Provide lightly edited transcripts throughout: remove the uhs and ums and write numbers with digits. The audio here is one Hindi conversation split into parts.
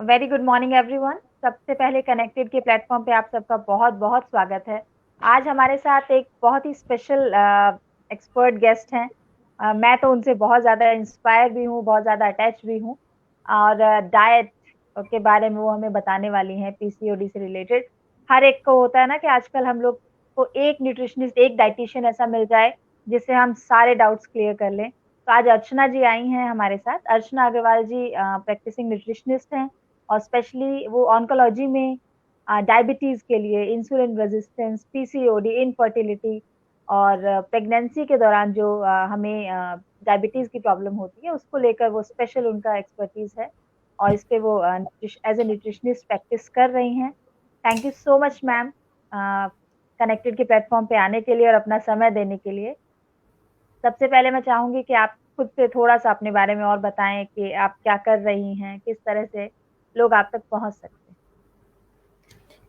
Very good morning everyone. सबसे पहले कनेक्टेड के प्लेटफॉर्म पे आप सबका बहुत बहुत स्वागत है। आज हमारे साथ एक बहुत ही स्पेशल एक्सपर्ट गेस्ट हैं। मैं तो उनसे बहुत ज़्यादा इंस्पायर भी हूँ, बहुत ज़्यादा अटैच भी हूँ। और डाइट के बारे में वो हमें बताने वाली हैं, पीसीओडी से रिलेटेड। हर एक को होता है ना कि आजकल हम लोग को एक न्यूट्रिशनिस्ट, एक डाइटिशियन ऐसा मिल जाए जिससे हम सारे डाउट्स क्लियर कर लें। तो आज अर्चना जी आई हैं हमारे साथ। अर्चना अग्रवाल जी प्रैक्टिसिंग न्यूट्रिशनिस्ट हैं और स्पेशली वो ऑन्कोलॉजी में डायबिटीज के लिए, इंसुलिन रेजिस्टेंस, पीसीओडी, इनफर्टिलिटी और प्रेगनेंसी के दौरान जो हमें डायबिटीज की प्रॉब्लम होती है उसको लेकर वो स्पेशल उनका एक्सपर्टीज है और इस पे वो एज ए न्यूट्रिशनिस्ट प्रैक्टिस कर रही हैं। Thank you so much ma'am, connected के प्लेटफॉर्म पे आने के लिए और अपना समय देने के लिए। सबसे पहले मैं चाहूंगी कि आप खुद से थोड़ा सा अपने बारे में और बताएं कि आप क्या कर रही हैं, किस तरह से लोग आप तक पहुंच सकते हैं।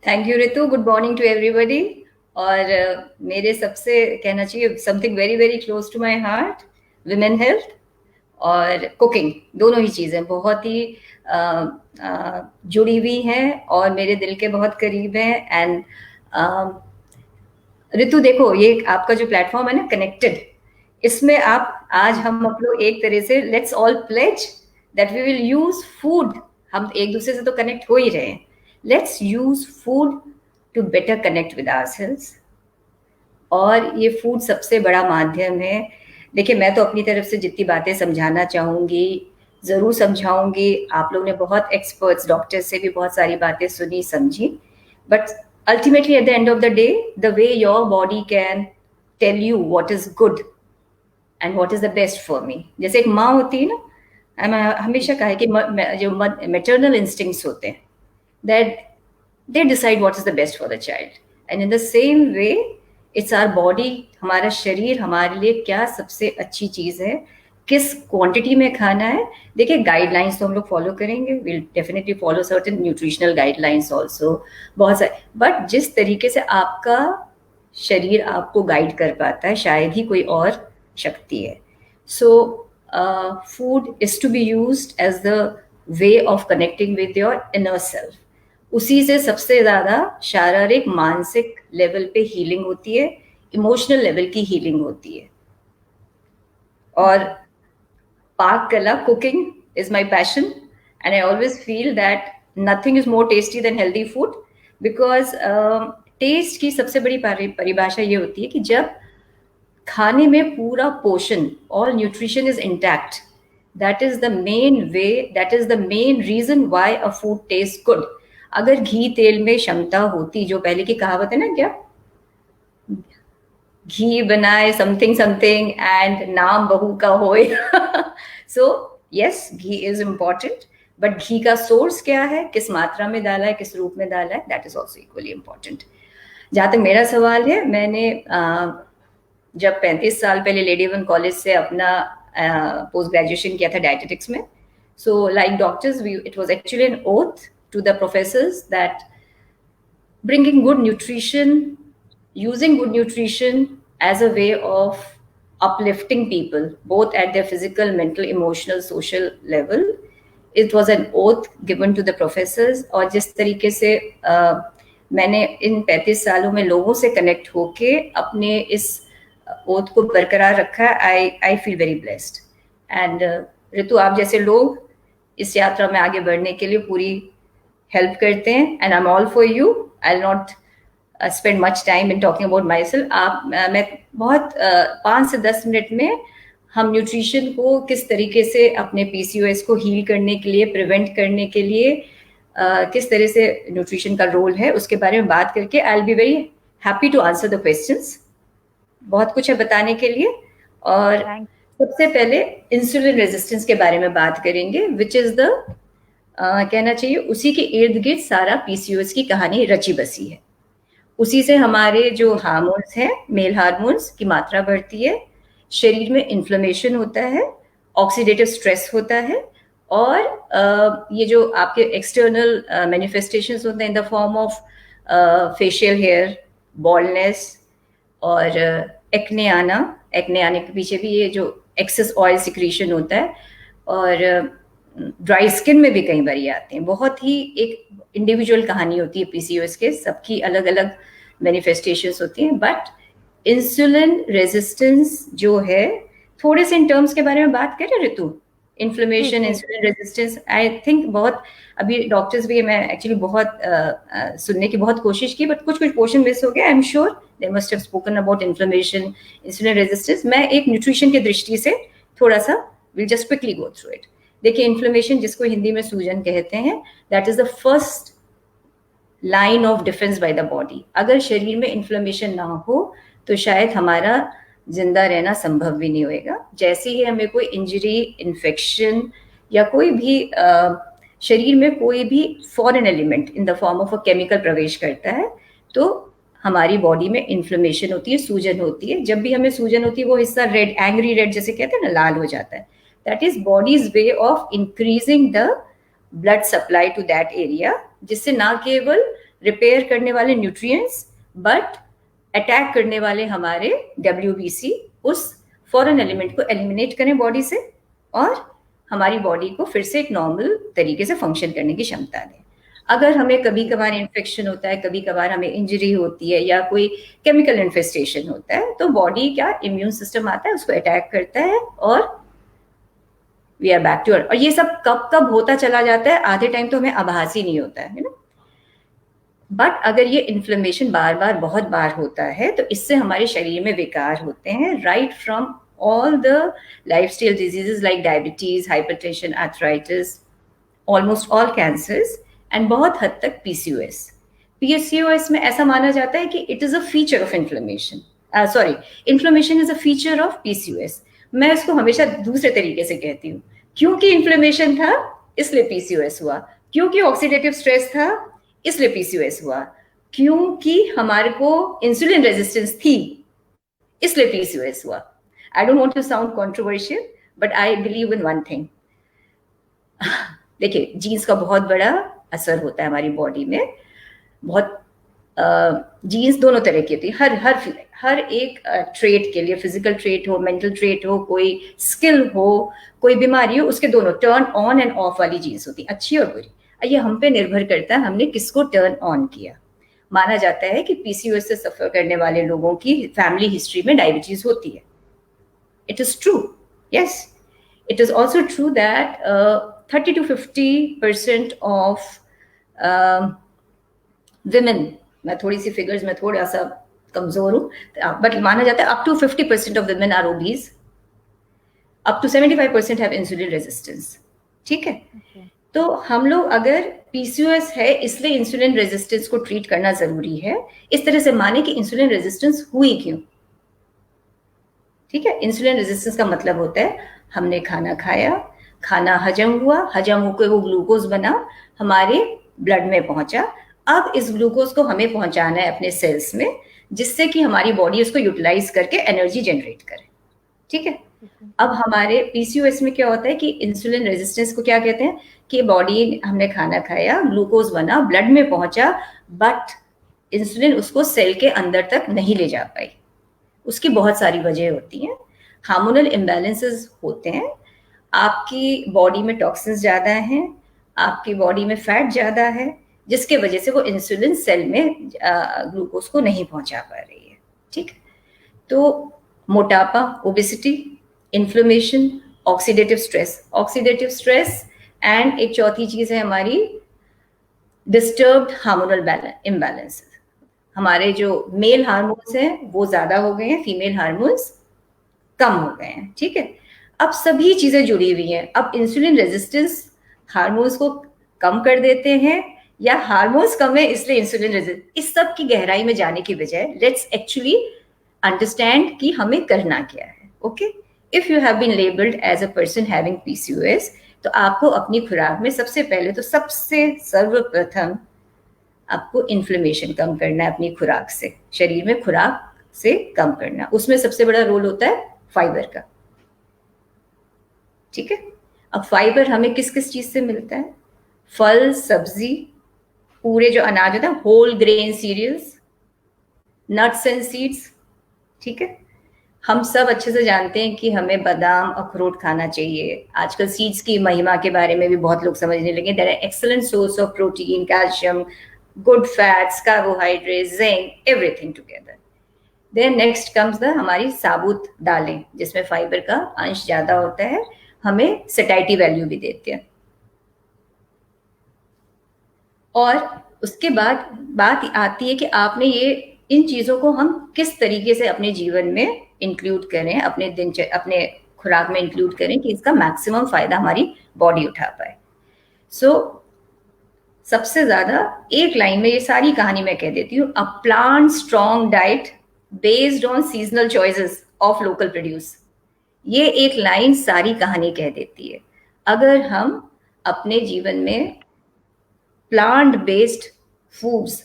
Thank you Ritu, good morning to everybody. और मेरे सबसे कहना चाहिए something very very close to my heart, women health और कुकिंग, दोनों ही चीज़ें बहुत ही जुड़ी हुई हैं और मेरे दिल के बहुत करीब हैं। एंड रितु देखो, ये आपका जो प्लेटफॉर्म है ना, कनेक्टेड, इसमें आप आज हम लोग एक तरह से let's all pledge that we will use food. हम एक दूसरे से तो कनेक्ट हो ही रहे हैं, let's use food to better connect with ourselves. और ये फूड सबसे बड़ा माध्यम है। देखिए, मैं तो अपनी तरफ से जितनी बातें समझाना चाहूँगी ज़रूर समझाऊंगी। आप लोग ने बहुत एक्सपर्ट्स, डॉक्टर से भी बहुत सारी बातें सुनी समझी, but ultimately at the end of the day, the way your body can tell you what is good and what is the best for me. जैसे एक माँ होती है ना, मैं हमेशा कहा है कि जो मेटर्नल इंस्टिंक्ट्स होते हैं, that they decide what is the best for the child. And in the same way, it's our body, हमारा शरीर हमारे लिए क्या सबसे अच्छी चीज़ है, किस क्वांटिटी में खाना है। देखिए, गाइडलाइंस तो हम लोग फॉलो करेंगे, will definitely follow certain nutritional guidelines also, बहुत सारे। बट जिस तरीके से आपका शरीर आपको गाइड कर पाता है, शायद ही कोई और शक्ति है। So food is to be used as the way of connecting with your inner self. उसी से सबसे ज्यादा शारीरिक मानसिक लेवल पे हीलिंग होती है, इमोशनल लेवल की हीलिंग होती है। और पाक कला, cooking is my passion, and I always feel that nothing is more tasty than healthy food. Because taste की सबसे बड़ी परिभाषा ये होती है कि जब खाने में पूरा पोषण, all nutrition is intact, that is the main way, that is the main reason why a food taste good. अगर घी तेल में क्षमता होती, जो पहले की कहावत है ना, क्या घी बनाए समथिंग समथिंग एंड नाम बहू का होए। So yes, ghee is important, but ghee का सोर्स क्या है, किस मात्रा में डाला है, किस रूप में डाला है, that is also equally important. जहां तक मेरा सवाल है, मैंने जब 35 साल पहले लेडी वन कॉलेज से अपना पोस्ट ग्रेजुएशन किया था डायटेटिक्स में। So like doctors, it was actually an oath to the professors that bringing good nutrition, using good nutrition as a way of uplifting people, both at their physical, mental, emotional, social level, it was an oath given to the professors। और जिस तरीके से मैंने इन 35 सालों में लोगों से कनेक्ट होके अपने इस ओथ को बरकरार रखा, I feel very blessed. And Ritu, आप जैसे लोग इस यात्रा में आगे बढ़ने के लिए पूरी हेल्प करते हैं, and I am all for you. I will not spend much time in talking about my self. आप मैं बहुत 5 से 10 मिनट में हम न्यूट्रिशन को किस तरीके से अपने पीसीओएस को हील करने के लिए, प्रिवेंट करने के लिए किस तरह से न्यूट्रिशन का रोल है, उसके बारे में बात करके I will be very happy to answer the questions. बहुत कुछ है बताने के लिए। और सबसे पहले इंसुलिन रेजिस्टेंस के बारे में बात करेंगे, विच इज द कहना चाहिए उसी के इर्द गिर्द सारा पीसीओएस की कहानी रची बसी है। उसी से हमारे जो हार्मोन्स हैं, मेल हार्मोन्स की मात्रा बढ़ती है, शरीर में इन्फ्लेमेशन होता है, ऑक्सीडेटिव स्ट्रेस होता है, और ये जो आपके एक्सटर्नल मैनिफेस्टेशंस होते हैं in the form of facial hair, baldness और एक्ने आना। एक्ने आने के पीछे भी ये जो एक्सेस ऑयल सिक्रीशन होता है, और ड्राई स्किन में भी कई बार ये आते हैं। बहुत ही एक इंडिविजुअल कहानी होती है पीसीओएस के, सबकी अलग अलग मैनिफेस्टेशंस होती हैं। बट इंसुलिन रेजिस्टेंस जो है, थोड़े से इन टर्म्स के बारे में बात करें Ritu, inflammation, insulin resistance. I think बहुत अभी डॉक्टर्स भी, मैं एक्चुअली बहुत सुनने की बहुत कोशिश की, बट कुछ कुछ पोर्शन मिस हो गया। I am sure they must have spoken about inflammation, insulin resistance. मैं एक न्यूट्रिशन की दृष्टि से थोड़ा सा will just quickly go through it. देखिए, इन्फ्लेमेशन जिसको हिंदी में सूजन कहते हैं, that is the first line of defence by the body. अगर शरीर में इन्फ्लेमेशन ना हो तो शायद हमारा जिंदा रहना संभव भी नहीं होएगा। जैसे ही हमें कोई इंजरी, इन्फेक्शन या कोई भी शरीर में कोई भी foreign element in the form of a chemical प्रवेश करता है, तो हमारी बॉडी में इन्फ्लेमेशन होती है, सूजन होती है। जब भी हमें सूजन होती है, वो हिस्सा रेड, एंग्री रेड जैसे कहते हैं ना, लाल हो जाता है। That is body's way of increasing the blood supply to that area, जिससे ना केवल रिपेयर करने वाले न्यूट्रिएंट्स बट अटैक करने वाले हमारे WBC उस फॉरेन एलिमेंट को एलिमिनेट करें बॉडी से, और हमारी बॉडी को फिर से एक नॉर्मल तरीके से फंक्शन करने की क्षमता दें। अगर हमें कभी कभार इन्फेक्शन होता है, कभी कभार हमें इंजरी होती है या कोई केमिकल इन्फेस्टेशन होता है, तो बॉडी क्या, इम्यून सिस्टम आता है, उसको अटैक करता है और we are back to earth. और ये सब कब कब होता चला जाता है, आधे टाइम तो हमें आभास ही नहीं होता है ना। बट अगर ये इन्फ्लेमेशन बार बार बहुत बार होता है, तो इससे हमारे शरीर में विकार होते हैं, right from all the lifestyle diseases like diabetes, hypertension, arthritis, almost all cancers, and बहुत हद तक PCOS। PCOS में ऐसा माना जाता है कि it is a feature of inflammation. Inflammation is a feature of PCOS। मैं इसको हमेशा दूसरे तरीके से कहती हूँ, क्योंकि इन्फ्लेमेशन था इसलिए PCOS हुआ, क्योंकि ऑक्सीडेटिव स्ट्रेस था इसलिए PCOS हुआ, क्योंकि हमारे को इंसुलिन रेजिस्टेंस थी इसलिए PCOS हुआ। I don't want to sound controversial, but I believe in one thing. देखिए, जीन्स का बहुत बड़ा असर होता है हमारी बॉडी में। बहुत जीन्स दोनों तरह की होती है, हर एक ट्रेट के लिए, फिजिकल ट्रेट हो, मेंटल ट्रेट हो, कोई स्किल हो, कोई बीमारी हो, उसके दोनों टर्न ऑन एंड ऑफ वाली जीन्स होती है, अच्छी और बुरी। ये हम पे निर्भर करता है हमने किसको टर्न ऑन किया। माना जाता है कि PCOS से सफर करने वाले लोगों की फैमिली हिस्ट्री में डायबिटीज होती है। It is true, yes. It is also true that 30 to 50% of women, मैं थोड़ी सी फिगर्स में थोड़ा सा कमजोर हूँ, बट माना जाता है up to 50% of women are obese, up to 75% have insulin resistance। ठीक है, तो हम लोग अगर PCOS है इसलिए इंसुलिन रेजिस्टेंस को ट्रीट करना जरूरी है, इस तरह से माने कि इंसुलिन रेजिस्टेंस हुई क्यों। ठीक है, इंसुलिन रेजिस्टेंस का मतलब होता है हमने खाना खाया, खाना हजम हुआ, हजम होकर वो ग्लूकोज बना, हमारे ब्लड में पहुंचा। अब इस ग्लूकोज को हमें पहुंचाना है अपने सेल्स में, जिससे कि हमारी बॉडी उसको यूटिलाइज करके एनर्जी जनरेट करे। ठीक है, अब हमारे PCOS में क्या होता है कि इंसुलिन रेजिस्टेंस को क्या कहते हैं कि बॉडी, हमने खाना खाया, ग्लूकोज बना, ब्लड में पहुंचा, बट इंसुलिन उसको सेल के अंदर तक नहीं ले जा पाई। उसकी बहुत सारी वजह होती हैं, हार्मोनल इम्बैलेंसेस होते हैं, आपकी बॉडी में टॉक्सिन्स ज़्यादा हैं, आपकी बॉडी में फैट ज़्यादा है, जिसके वजह से वो इंसुलिन सेल में ग्लूकोज को नहीं पहुंचा पा रही है। ठीक, तो मोटापा, obesity, inflammation, oxidative stress and एक चौथी चीज है हमारी डिस्टर्ब्ड हार्मोनल इम्बैलेंसेस। हमारे जो मेल हार्मोन्स हैं वो ज्यादा हो गए हैं, फीमेल हार्मोन्स कम हो गए हैं। ठीक है, अब सभी चीजें जुड़ी हुई हैं। अब इंसुलिन रेजिस्टेंस हार्मोन्स को कम कर देते हैं या हार्मोन्स कम है इसलिए इंसुलिन रेजिस्टेंस, इस सब की गहराई में जाने की बजाय लेट्स एक्चुअली अंडरस्टैंड कि हमें करना क्या है। Okay, if you have been labelled as a person having PCOS, तो आपको अपनी खुराक में सबसे पहले तो सबसे सर्वप्रथम आपको इन्फ्लेमेशन कम करना है अपनी खुराक से, शरीर में खुराक से कम करना। उसमें सबसे बड़ा रोल होता है फाइबर का। ठीक है, अब फाइबर हमें किस किस चीज से मिलता है? फल, सब्जी, पूरे जो अनाज होता है, whole grain cereals, nuts and seeds. ठीक है, हम सब अच्छे से जानते हैं कि हमें बादाम अखरोट खाना चाहिए। आजकल सीड्स की महिमा के बारे में भी बहुत लोग समझने लगे। There are excellent source of protein, calcium, good fats, carbohydrate, zinc, everything together. Then next comes the हमारी साबुत दालें, जिसमें फाइबर का अंश ज्यादा होता है, हमें सेटाइटी वैल्यू भी देते हैं। और उसके बाद बात आती है कि आपने ये इन चीजों को हम किस तरीके से अपने जीवन में इंक्लूड करें, अपने खुराक में इंक्लूड करें कि इसका मैक्सिमम फायदा हमारी बॉडी उठा पाए। सो सबसे ज्यादा एक लाइन में ये सारी कहानी मैं कह देती हूँ, a plant strong diet based on seasonal choices of local produce. ये एक लाइन सारी कहानी कह देती है। अगर हम अपने जीवन में plant based foods,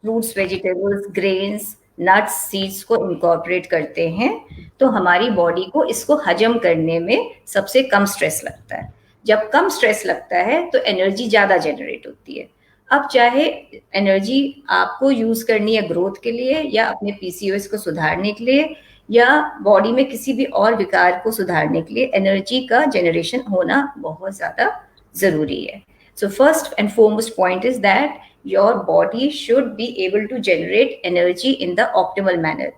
fruits, vegetables, grains, nuts, seeds को इनकॉर्पोरेट करते हैं तो हमारी बॉडी को इसको हजम करने में सबसे कम स्ट्रेस लगता है। जब कम स्ट्रेस लगता है तो एनर्जी ज़्यादा जनरेट होती है। अब चाहे एनर्जी आपको यूज करनी है ग्रोथ के लिए, या अपने पीसीओएस को सुधारने के लिए, या बॉडी में किसी भी और विकार को सुधारने के लिए, एनर्जी का जनरेशन होना बहुत ज़्यादा ज़रूरी है। So first and foremost point is that your body should be able to generate energy in the optimal manner.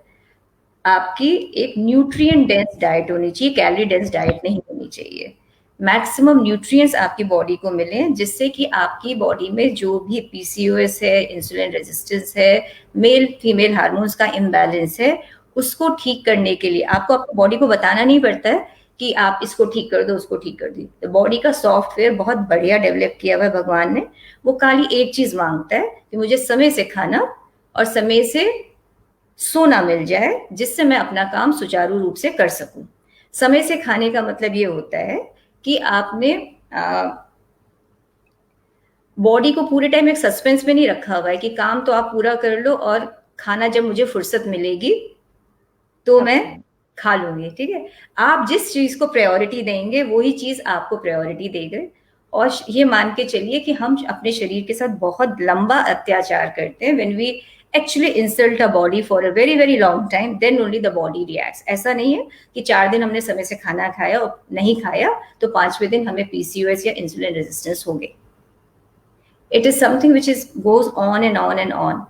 आपकी एक न्यूट्रिएंट डेंस डाइट होनी चाहिए, कैलोरी डेंस डाइट नहीं होनी चाहिए। मैक्सिमम न्यूट्रिएंट्स आपकी बॉडी को मिले, जिससे कि आपकी बॉडी में जो भी पीसीओएस है, इंसुलिन रेजिस्टेंस है, मेल फीमेल हार्मोन्स का इम्बैलेंस है, उसको ठीक करने के लिए आपको अपनी बॉडी को बताना नहीं पड़ता है कि आप इसको ठीक कर दो, उसको ठीक कर दी। तो बॉडी का सॉफ्टवेयर बहुत बढ़िया डेवलप किया हुआ है भगवान ने। वो खाली एक चीज मांगता है कि मुझे समय से खाना और समय से सोना मिल जाए, जिससे मैं अपना काम सुचारू रूप से कर सकूं। समय से खाने का मतलब ये होता है कि आपने बॉडी को पूरे टाइम एक सस्पेंस में नहीं रखा हुआ है कि काम तो आप पूरा कर लो और खाना जब मुझे फुर्सत मिलेगी तो मैं खा लूंगी। ठीक है, आप जिस चीज को प्रायोरिटी देंगे वही चीज आपको प्रायोरिटी देगी। और ये मान के चलिए कि हम अपने शरीर के साथ बहुत लंबा अत्याचार करते हैं। When we actually insult a body for a very very long time, then only the body reacts. ऐसा नहीं है कि 4 दिन हमने समय से खाना खाया और नहीं खाया तो 5वें दिन हमें पीसीओएस या इंसुलिन रेजिस्टेंस हो गई। It is something which is goes on and on and on.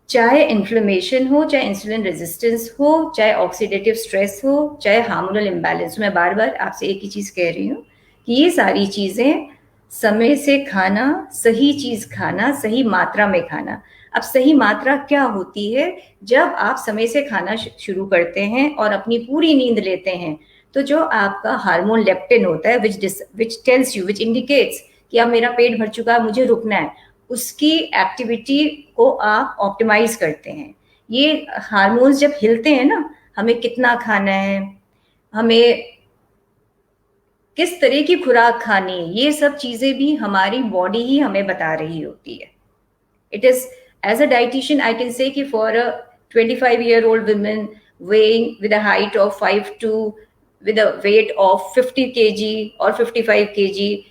चाहे इन्फ्लेमेशन हो, चाहे इंसुलिन रेजिस्टेंस हो, चाहे ऑक्सीडेटिव स्ट्रेस हो, चाहे हार्मोनल इम्बैलेंस। मैं बार बार आपसे एक ही चीज कह रही हूँ कि ये सारी चीजें समय से खाना, सही चीज खाना, सही मात्रा में खाना। अब सही मात्रा क्या होती है? जब आप समय से खाना शुरू करते हैं और अपनी पूरी नींद लेते हैं तो जो आपका हार्मोन लेप्टिन होता है, which tells you, which indicates कि अब मेरा पेट भर चुका है, मुझे रुकना है, उसकी एक्टिविटी को आप ऑप्टिमाइज करते हैं। ये हार्मोन्स जब हिलते हैं ना, हमें कितना खाना है, हमें किस तरह की खुराक खानी है, ये सब चीजें भी हमारी बॉडी ही हमें बता रही होती है। It is as a dietitian I can say कि for a 25-year-old woman weighing with a height of 5'2", with a weight of 50 kg or 55 kg,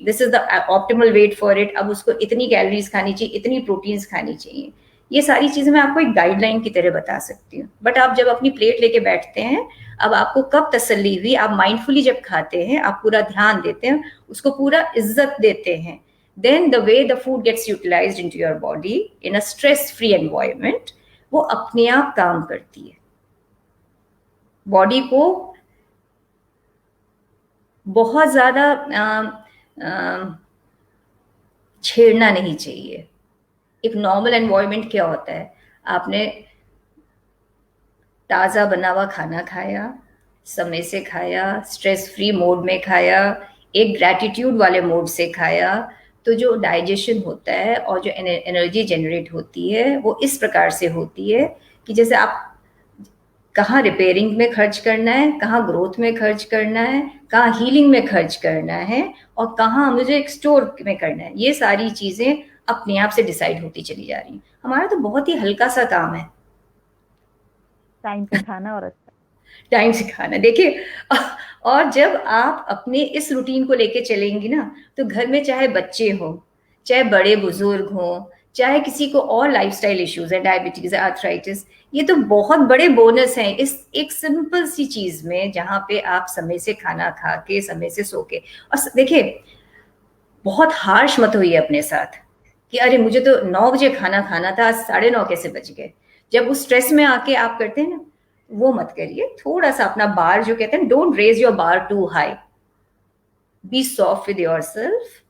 this is the optimal weight for it। अब उसको इतनी कैलोरीज खानी चाहिए, इतनी प्रोटीन्स खानी चाहिए। ये सारी चीजें मैं आपको एक गाइडलाइन की तरह बता सकती हूँ। बट आप जब अपनी प्लेट लेके बैठते हैं, अब आपको कब तसल्ली हुई, आप माइंडफुली जब खाते हैं, आप पूरा ध्यान देते हैं, उसको पूरा इज्जत देते हैं, then the way the food gets utilized into your body in a stress-free environment, वो अपने आप काम करती है। बॉडी को बहुत ज्यादा छेड़ना नहीं चाहिए। एक नॉर्मल एनवायरनमेंट क्या होता है? आपने ताज़ा बना हुआ खाना खाया, समय से खाया, स्ट्रेस फ्री मोड में खाया, एक ग्रैटिट्यूड वाले मोड से खाया, तो जो डाइजेशन होता है और जो एनर्जी जनरेट होती है वो इस प्रकार से होती है कि जैसे आप कहाँ रिपेयरिंग में खर्च करना है, कहाँ ग्रोथ में खर्च करना है, कहाँ हीलिंग में खर्च करना है, और कहाँ मुझे एक स्टोर में करना है, ये सारी चीजें अपने आप से डिसाइड होती चली जा रही हैं। हमारा तो बहुत ही हल्का सा काम है, टाइम पे खाना और अच्छा टाइम से खाना। देखिए, और जब आप अपने इस रूटीन को लेके चलेंगी ना, तो घर में चाहे बच्चे हों, चाहे बड़े बुजुर्ग हों, चाहे किसी को और लाइफस्टाइल इश्यूज है, डायबिटीज है, आर्थराइटिस, ये तो बहुत बड़े बोनस हैं इस एक सिंपल सी चीज में, जहां पे आप समय से खाना खा के समय से सो के। और देखिए, बहुत हार्श मत होइए अपने साथ कि अरे मुझे तो 9 बजे खाना खाना था, आज 9:30 कैसे बज गए। जब उस स्ट्रेस में आके आप करते हैं ना, वो मत करिए। थोड़ा सा अपना बार, जो कहते हैं don't raise your bar too high, be soft with yourself.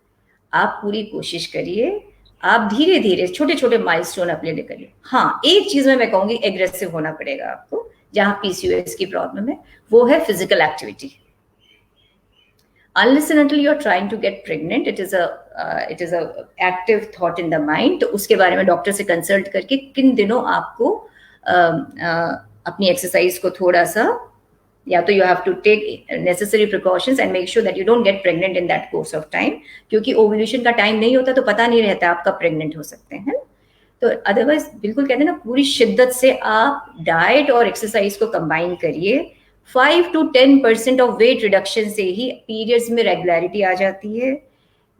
आप पूरी कोशिश करिए, आप धीरे धीरे छोटे छोटे माइलस्टोन अपने लिए करिए। हाँ, एक चीज में मैं कहूंगी, एग्रेसिव होना पड़ेगा आपको जहां पीसीओएस की प्रॉब्लम है, वो है physical activity. Unless and until you're trying to get pregnant, it is a active thought in the mind। तो उसके बारे में डॉक्टर से कंसल्ट करके किन दिनों आपको अपनी एक्सरसाइज को थोड़ा सा, या तो you have to take necessary precautions and make sure that you don't get pregnant in that course of time, क्योंकि ओव्यूलेशन का टाइम नहीं होता तो पता नहीं रहता आप कब प्रेग्नेंट हो सकते हैं। तो अदरवाइज बिल्कुल कहते हैं ना, पूरी शिद्दत से आप डाइट और एक्सरसाइज को कंबाइन करिए। 5 to 10% ऑफ वेट रिडक्शन से ही पीरियड्स में रेगुलरिटी आ जाती है।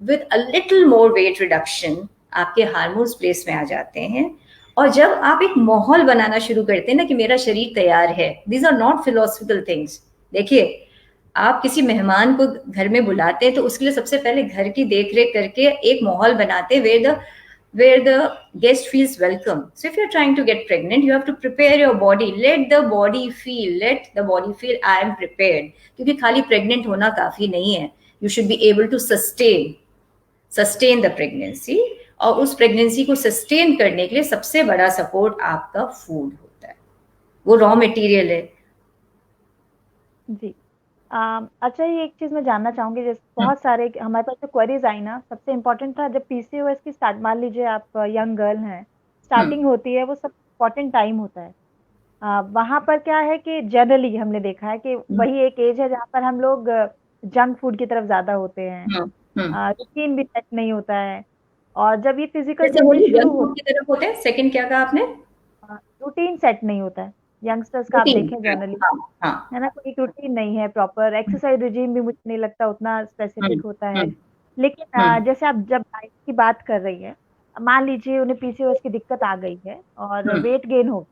With a little more weight reduction आपके हार्मोन्स प्लेस में आ जाते हैं। और जब आप एक माहौल बनाना शुरू करते हैं ना कि मेरा शरीर तैयार है, these are not philosophical things. देखिए, आप किसी मेहमान को घर में बुलाते हैं तो उसके लिए सबसे पहले घर की देखरेख करके एक माहौल बनाते हैं where the guest feels welcome. So if you're trying to get pregnant, you have to prepare your body. Let the body feel I am prepared. क्योंकि खाली pregnant होना काफी नहीं है. You should be able to sustain the pregnancy. और उस प्रेगनेंसी को सस्टेन करने के लिए सबसे बड़ा सपोर्ट आपका फूड होता है, वो रॉ मटेरियल है। जी। अच्छा, ये एक चीज मैं जानना चाहूंगी, जैसे बहुत सारे हमारे पास जो क्वेरीज आई ना, सबसे इम्पोर्टेंट था जब पीसीओएस की स्टार्ट, मान लीजिए आप यंग गर्ल हैं, स्टार्टिंग होती है, वो सब इम्पोर्टेंट टाइम होता है। वहां पर क्या है कि जनरली हमने देखा है कि वही एक एज है जहाँ पर हम लोग जंक फूड की तरफ ज्यादा होते हैं, रूटीन भी सेट नहीं होता है, और जब ये फिजिकल चेंजेस शुरू होते की तरफ होते हैं, सेकंड क्या कहा आपने? रूटीन सेट नहीं होता है यंगस्टर्स का, आप देखें जनरली, है ना, कोई रूटीन नहीं है प्रॉपर। एक्सरसाइज रिजीम भी मुझे नहीं लगता उतना स्पेसिफिक होता है। लेकिन जैसे आप जब डाइट की बात कर रही है, मान लीजिए उन्हें पीसीओएस की दिक्कत आ गई है और वेट गेन हो,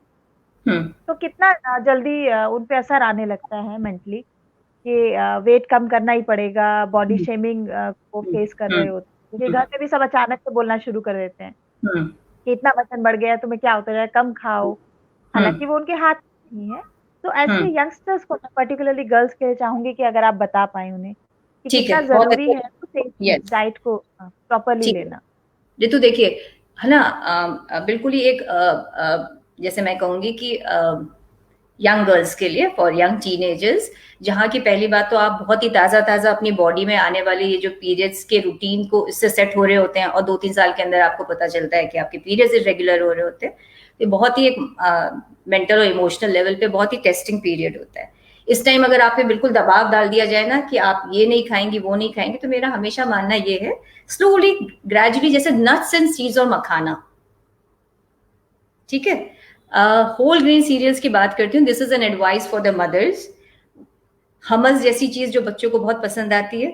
तो कितना जल्दी उन पे असर आने लगता है मेंटली कि वेट कम करना ही पड़ेगा, बॉडी शेमिंग को फेस कर रहे होते हैं, क्योंकि घर पे भी सब अचानक से बोलना शुरू कर देते हैं कि इतना वजन बढ़ गया, तुम्हें क्या होता है, कम खाओ, हालांकि वो उनके हाथ में नहीं है। तो ऐसे यंगस्टर्स को, पर्टिकुलरली गर्ल्स के लिए चाहूंगी कि अगर आप बता पाए उन्हें कि कितना जरूरी है डाइट को प्रॉपरली लेना। रितु देखिए, है ना, बिल्कुल ही एक जैसे मैं कहूंगी कि यंग गर्ल्स के लिए, फॉर यंग टीनेजर्स, जहाँ की पहली बात तो आप बहुत ही ताज़ा अपनी बॉडी में आने वाले ये जो पीरियड्स के रूटीन को इससे सेट हो रहे होते हैं, और 2-3 साल के अंदर आपको पता चलता है कि आपके पीरियड्स इरेगुलर हो रहे होते हैं। ये बहुत ही एक मेंटल और इमोशनल लेवल पे बहुत ही टेस्टिंग पीरियड होता है। इस टाइम अगर आप पे बिल्कुल दबाव डाल दिया जाए ना कि आप ये नहीं खाएंगी, वो नहीं खाएंगे, तो मेरा हमेशा मानना ये है, स्लोली ग्रेजुअली, जैसे नट्स एंड सीड्स और मखाना, ठीक है, होल ग्रेन सीरियल्स की बात करती हूँ। This is an advice for the mothers. हमस जैसी चीज जो बच्चों को बहुत पसंद आती है,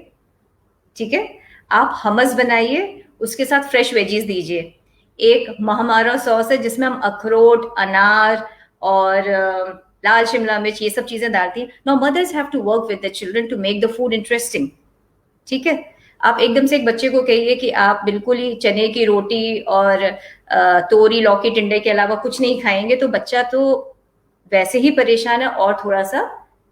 ठीक है, आप हमस बनाइए, उसके साथ फ्रेश वेजीज दीजिए। एक महामारा सॉस है जिसमें हम अखरोट, अनार और लाल शिमला मिर्च, ये सब चीजें डालती हैं। Now mothers have to work with the children to make the food interesting, ठीक है। आप एकदम से एक बच्चे को कहिए कि आप बिल्कुल ही चने की रोटी और तोरी, लौकी, टिंडे के अलावा कुछ नहीं खाएंगे, तो बच्चा तो वैसे ही परेशान है और थोड़ा सा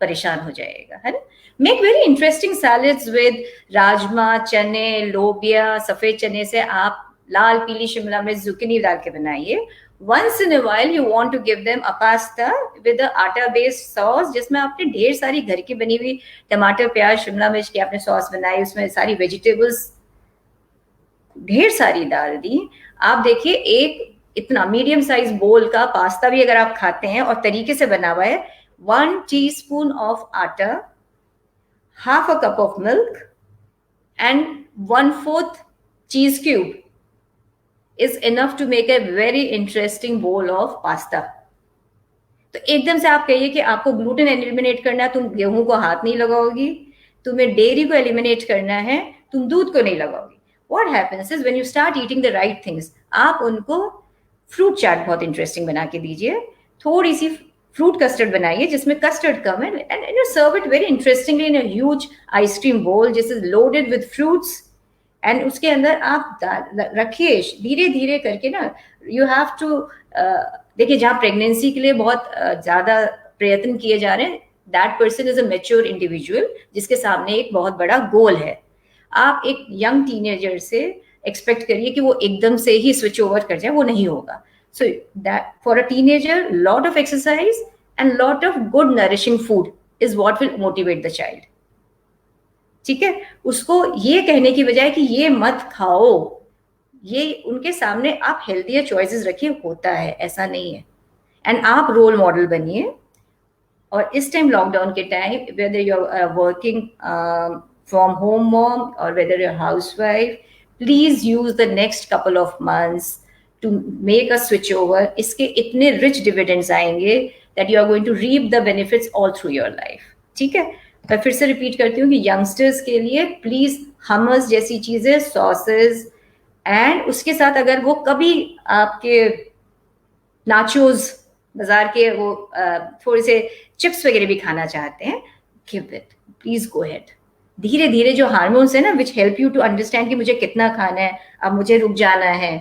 परेशान हो जाएगा, है ना। Make very interesting salads with rajma, चने, लोबिया, सफेद चने से आप लाल पीली शिमला मिर्च, जुकिनी डाल के बनाइए। Once in a while you want to give them a pasta with a आटा based sauce, जिसमें आपने ढेर सारी घर की बनी हुई टमाटर, प्याज, शिमला मिर्च की आपने सॉस बनाई, उसमें सारी वेजिटेबल्स ढेर सारी डाल दी। आप देखिए, एक इतना मीडियम साइज बोल का पास्ता भी अगर आप खाते हैं और तरीके से बना हुआ है, 1 teaspoon of आटा, half a cup of milk and 1/4 cheese cube is enough to make a very interesting bowl of pasta। तो एकदम से आप कहिए कि आपको ग्लूटेन एलिमिनेट करना है, तुम गेहूं को हाथ नहीं लगाओगी, तुम्हें डेयरी को एलिमिनेट करना है, तुम दूध को नहीं लगाओगी। What happens is when you start eating the right things, आप उनको फ्रूट चाट बहुत इंटरेस्टिंग बना के दीजिए, थोड़ी सी फ्रूट कस्टर्ड बनाइए जिसमें कस्टर्ड कम है, and you serve it very interestingly in a huge ice cream bowl जिस is loaded with fruits, and उसके अंदर आप रखिए धीरे धीरे करके ना। यू हैव टू देखिए, जहाँ प्रेगनेंसी के लिए बहुत ज्यादा प्रयत्न किए जा रहे हैं, that person is a mature individual जिसके सामने एक बहुत बड़ा गोल है। आप एक यंग टीनेजर से एक्सपेक्ट करिए कि वो एकदम से ही स्विच ओवर कर जाए, वो नहीं होगा। So that for a teenager, lot of exercise and lot of good nourishing food is what will motivate the child. ठीक है, उसको ये कहने की बजाय कि ये मत खाओ, ये उनके सामने आप हेल्दियर चॉइसेस रखिए, होता है, ऐसा नहीं है, एंड आप रोल मॉडल बनिए। और इस टाइम लॉकडाउन के time, whether you are working from home mom और whether you are housewife, please use the next couple of months to make a switch over. इसके इतने रिच डिविडेंड्स आएंगे that you are going to reap the benefits all through your life. ठीक है, मैं फिर से रिपीट करती हूँ कि यंगस्टर्स के लिए प्लीज हमस जैसी चीजें, सॉसेस, एंड उसके साथ अगर वो कभी आपके नाचोज बाजार के वो थोड़े से चिप्स वगैरह भी खाना चाहते हैं, give it, please go ahead. धीरे धीरे जो हार्मोन्स है ना, which help you to understand कि मुझे कितना खाना है, अब मुझे रुक जाना है।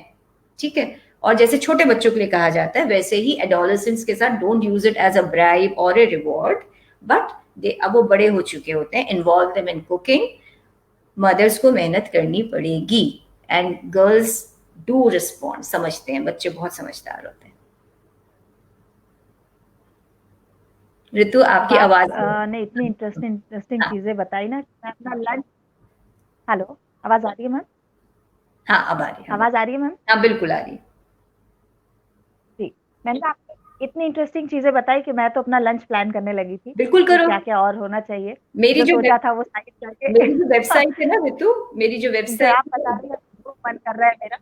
ठीक है, और जैसे छोटे बच्चों के लिए कहा जाता है, वैसे ही एडोलेसेंट्स के साथ don't use it as a bribe और ए रिवॉर्ड, बट दे अब वो बड़े हो चुके होते हैं, involve them in cooking. Mothers को मेहनत करनी पड़ेगी, एंड गर्ल्स डू रिस्पॉन्ड, समझते हैं, बच्चे बहुत समझदार होते हैं। ऋतु, आपकी आवाज ने इतनी इंटरेस्टिंग चीजें बताई ना, मैं अपना लंच। हेलो, आवाज आ रही है मैम? हाँ, अब आ रही है, आवाज आ रही है मैम? हाँ बिल्कुल आ रही है। जी, मैंने आपको इतनी इंटरेस्टिंग चीजें बताई कि मैं तो अपना लंच प्लान करने लगी थी बिल्कुल कि करो। क्या क्या और होना चाहिए। मेरी जो जो सोचा था वो साइड मेरी जो करके वेबसाइट है ना ऋतु, मेरी जो जो वेबसाइट आप बता रही हैं वो मन कर रहा है मेरा।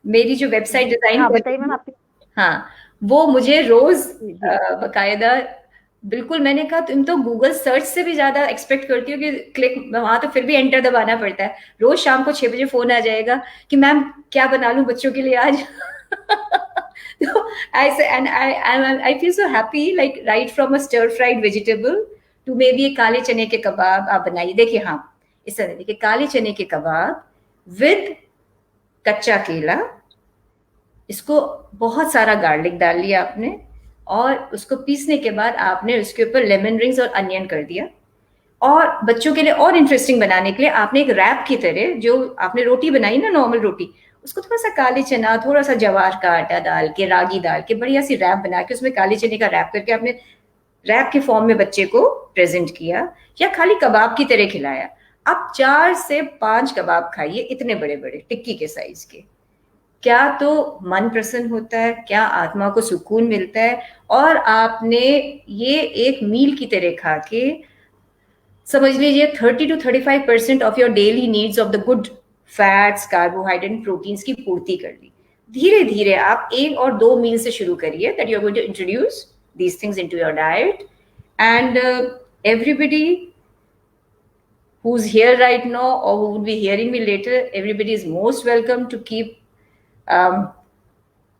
मेरी जो वेबसाइट जी डिजाइन हाँ, कर बताइए रही मैम हूँ, आपकी। हाँ, वो मुझे रोज जी जी। बकायदा, बिल्कुल, मैंने कहा तुम तो गूगल सर्च से भी ज्यादा एक्सपेक्ट करती हो कि क्लिक, वहां तो फिर भी एंटर दबाना पड़ता है। रोज शाम को 6 बजे फोन आ जाएगा कि मैम क्या बना लूं बच्चों के लिए आज। तो ऐसे, and I feel so happy, like right from a stir fried vegetable to maybe काले चने के कबाब आप बनाइए। देखिए, हाँ, इस तरह देखिए, काले चने के कबाब विद कच्चा केला, इसको बहुत सारा गार्लिक डाल लिया आपने, और उसको पीसने के बाद आपने उसके ऊपर लेमन रिंग्स और अनियन कर दिया। और बच्चों के लिए और इंटरेस्टिंग बनाने के लिए आपने एक रैप की तरह, जो आपने रोटी बनाई ना, नॉर्मल रोटी, उसको थोड़ा सा काले चना, थोड़ा सा जवार का आटा डाल के, रागी डाल के, बढ़िया सी रैप बना के, उसमें काले चने का रैप करके आपने रैप के फॉर्म में बच्चे को प्रेजेंट किया, या खाली कबाब की तरह खिलाया। आप 4 से 5 कबाब खाइए, इतने बड़े बड़े टिक्की के साइज के, क्या तो मन प्रसन्न होता है, क्या आत्मा को सुकून मिलता है। और आपने ये एक मील की तरह खा के, समझ लीजिए 30 to 35% of your daily needs of the good fats, carbohydrate, proteins की पूर्ति कर ली। धीरे धीरे आप 1 और 2 मील से शुरू करिए, that you are going to introduce these things into your diet, and everybody who's here right now or who would be hearing me later, everybody is most welcome to keep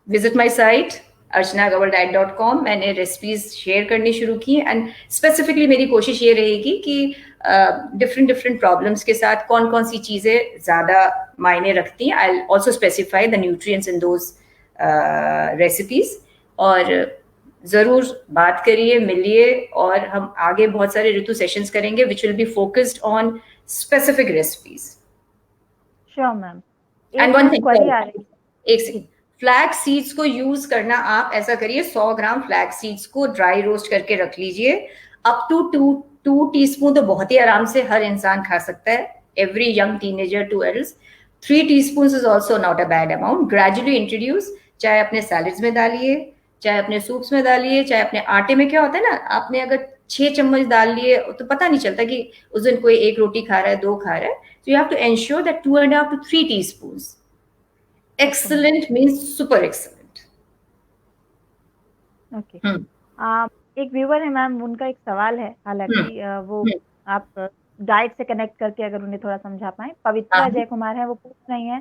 visit my site archanagawaldiet.com। मैंने रेसिपीज शेयर करनी शुरू की, एंड स्पेसिफिकली मेरी कोशिश ये रहेगी कि डिफरेंट डिफरेंट प्रॉब्लम्स के साथ कौन कौन सी चीज़ें ज़्यादा मायने रखती हैं, I also specify the nutrients in those recipes. और ज़रूर बात करिए, मिलिए, और हम आगे बहुत सारे ऋतु सेशंस करेंगे which will be focused on specific recipes. Sure ma'am. And एक वन मैम थिंग, क्वेरी आ रही एक सेकंड, फ्लैक्स सीड्स को यूज करना आप ऐसा करिए, 100 ग्राम फ्लैक्स सीड्स को ड्राई रोस्ट करके रख लीजिए। अप टू टू टीस्पून तो बहुत ही आराम से हर इंसान खा सकता है, every young teenager to adults. 3 teaspoon is also not a bad amount. Gradually introduce, चाहे अपने सैलड्स में डालिए, चाहे अपने सूप्स में डालिए, चाहे अपने आटे में। क्या होता है ना, आपने अगर 6 चम्मच डाल लिए तो पता नहीं चलता कि उस दिन कोई 1 रोटी खा रहा है, 2 खा रहा है। So you have to ensure that 2.5 to 3 teaspoons. Excellent means super excellent. Okay. Hmm एक व्यूवर है मैम, उनका एक सवाल है, हालांकि वो हम्म आप डाइट से कनेक्ट करके अगर उन्हें थोड़ा समझा पाएं। पवित्रा जय कुमार है, वो पूछ रही हैं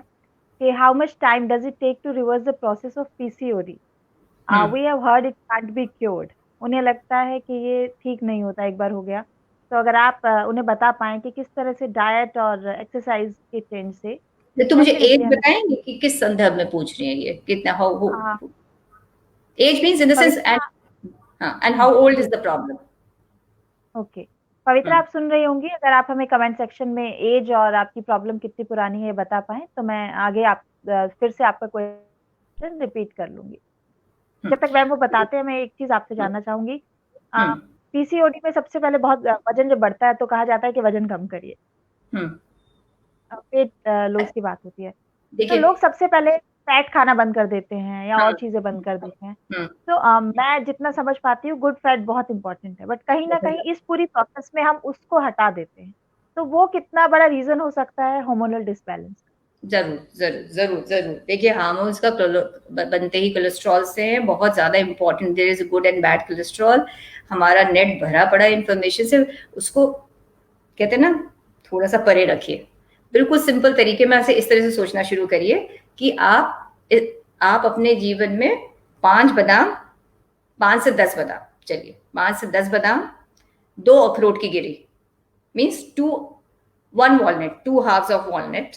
कि how much time does it take to reverse the process of PCOD? We have heard it can't be cured. उन्हें लगता है कि ये ठीक नहीं होता एक बार हो गया। तो अगर आप उन्हें बता पाएं कि किस तरह से डाइट और एक्सरसाइज के चेंज से तो मुझे कैसे एज इससे हमें बताएंगे कि किस संदर्भ में पूछ रही है ये, कितना, how, uh, age means in the sense, and Pavitra हाँ, and how old is the problem? Okay, Pavitra आप सुन रही होंगी। अगर आप हमें कमेंट सेक्शन में एज और आपकी प्रॉब्लम कितनी पुरानी है बता पाएं तो मैं आगे आप फिर से आपका क्वेश्चन रिपीट कर लूंगी। जब तक मैम वो बताते हैं, मैं एक चीज आपसे जानना चाहूंगी। पीसीओडी में सबसे पहले बहुत वजन जब बढ़ता है तो कहा जाता है कि वजन कम करिए, वेट लॉस की बात होती है, तो लोग सबसे पहले फैट खाना बंद कर देते हैं या और चीजें बंद कर देते हैं। तो मैं जितना समझ पाती हूँ गुड फैट बहुत इंपॉर्टेंट है, बट कहीं ना कहीं इस पूरी प्रोसेस में हम उसको हटा देते हैं। तो वो कितना बड़ा रीजन हो सकता है हार्मोनल डिसबैलेंस? जरूर जरूर जरूर जरूर, देखिए हार्मोन्स का बनते ही कोलेस्ट्रॉल से है, बहुत ज्यादा important. There is good and bad cholesterol. हमारा नेट भरा पड़ा इंफॉर्मेशन से, उसको कहते हैं ना, थोड़ा सा परे रखिए। बिल्कुल सिंपल तरीके में ऐसे इस तरह से सोचना शुरू करिए कि आप अपने जीवन में 5 बादाम, 5 से 10 बादाम, चलिए 5 से 10 बादाम, 2 अखरोट की गिरी, means 1 walnut, 2 halves of walnut,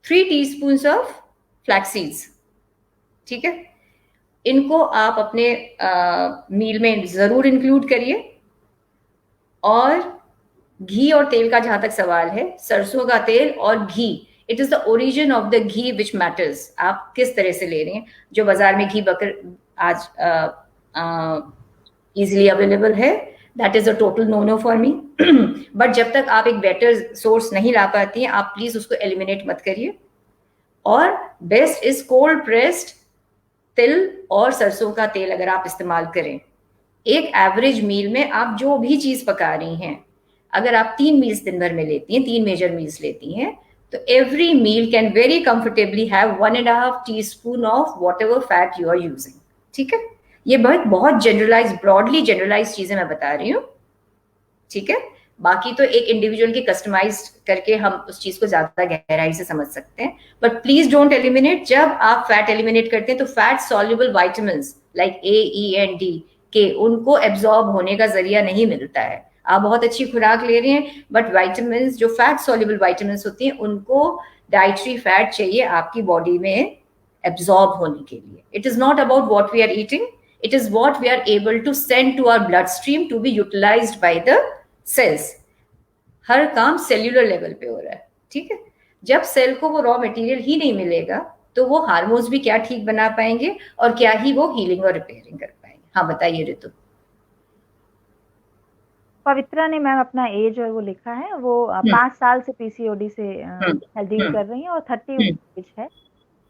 3 teaspoon of flax seeds, ठीक है। इनको आप अपने मील में जरूर इंक्लूड करिए। और घी और तेल का जहां तक सवाल है, सरसों का तेल और घी, it is the origin of the ghee which matters. आप किस तरह से ले रहे हैं। जो बाजार में घी बकर आज इजिली अवेलेबल है, that is a total no no for me. But जब तक आप एक बेटर सोर्स नहीं ला पाती हैं, आप प्लीज उसको एलिमिनेट मत करिए। और बेस्ट इज कोल्ड प्रेस्ड तिल और सरसों का तेल अगर आप इस्तेमाल करें। एक एवरेज मील में आप जो भी चीज पका रही हैं, अगर आप 3 मील्स दिन भर में लेती हैं, 3 मेजर मील्स लेती हैं, तो every meal can very comfortably have 1.5 teaspoon of whatever fat you are using, ठीक है। ये बहुत जनरलाइज, ब्रॉडली जनरलाइज चीजें मैं बता रही हूँ, ठीक है। बाकी तो एक इंडिविजुअल की कस्टमाइज करके हम उस चीज को ज्यादा गहराई से समझ सकते हैं। But please don't eliminate. जब आप फैट एलिमिनेट करते हैं तो fat soluble vitamins like a, E and D के, उनको एब्जॉर्ब होने का जरिया नहीं मिलता है। आप बहुत अच्छी खुराक ले रहे हैं, बट वाइटामिन, जो फैट सॉल्युबल वाइटामिन होती हैं, उनको डाइटरी फैट चाहिए आपकी बॉडी में एब्जॉर्ब होने के लिए। It is not about what we are eating, it is what we are able to send to our blood stream to be utilised by the cells. हर काम सेल्यूलर लेवल पे हो रहा है, ठीक है। जब सेल को वो रॉ मटेरियल ही नहीं मिलेगा तो वो हार्मोन्स भी क्या ठीक बना पाएंगे और क्या ही वो हीलिंग और रिपेयरिंग कर पाएंगे। हाँ बताइए ऋतु। पवित्रा ने मैम अपना एज और वो लिखा है, वो 5 साल से पीसीओडी से डील कर रही हैं और 30 एज है।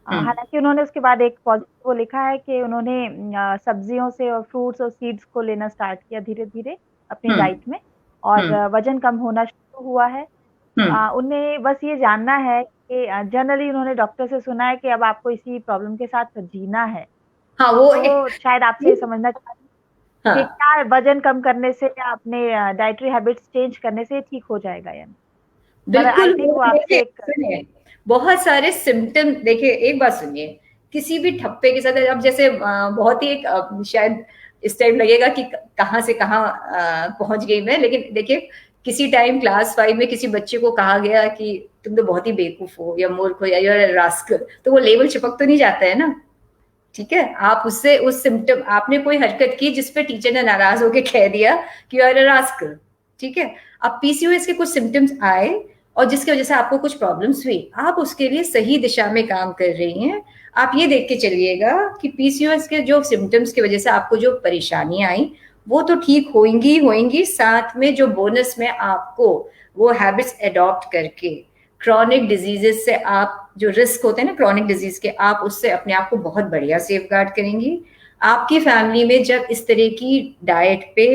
हालांकि उन्होंने उसके बाद एक पॉजिटिव वो लिखा है कि उन्होंने सब्जियों से और फ्रूट्स और सीड्स को लेना स्टार्ट किया धीरे धीरे अपनी डाइट में, और वजन कम होना शुरू हुआ है। उन्हें बस ये जानना है कि जनरली उन्होंने डॉक्टर से सुना है कि अब आपको इसी प्रॉब्लम के साथ जीना है। हाँ, वो तो शायद आपसे समझना चाहती कि क्या वजन कम करने से या अपने डाइटरी हैबिट्स चेंज करने से ठीक हो जाएगा या नहीं? बिल्कुल। बहुत सारे सिम्टम, देखिए एक बात सुनिए, किसी भी ठप्पे के साथ, अब जैसे बहुत ही एक शायद इस टाइम लगेगा कि कहाँ से कहाँ पहुंच गई मैं, लेकिन देखिए किसी टाइम क्लास 5 में किसी बच्चे को कहा गया कि तुम तो बहुत ही बेवकूफ हो या मूर्ख हो या यू आर रास्कल, तो वो लेवल चिपक तो नहीं जाता है ना, ठीक है। आप उससे उस सिम्टम, आपने कोई हरकत की जिसपे टीचर ने नाराज होकर कह दिया कि यू आर रास्कल, ठीक है। अब पीसीओएस के कुछ सिम्टम्स आए और जिसकी वजह से आपको कुछ प्रॉब्लम्स हुई, आप उसके लिए सही दिशा में काम कर रही हैं। आप ये देख के चलिएगा कि पीसीओएस के जो सिम्टम्स की वजह से आपको जो परेशानियां आई वो तो ठीक होंगी, साथ में जो बोनस में आपको वो हैबिट्स एडॉप्ट करके क्रॉनिक डिजीजेस से, आप जो रिस्क होते हैं ना क्रॉनिक डिजीज के, आप उससे अपने आप को बहुत बढ़िया सेफ गार्ड करेंगी। आपकी फैमिली में जब इस तरह की डाइट पे,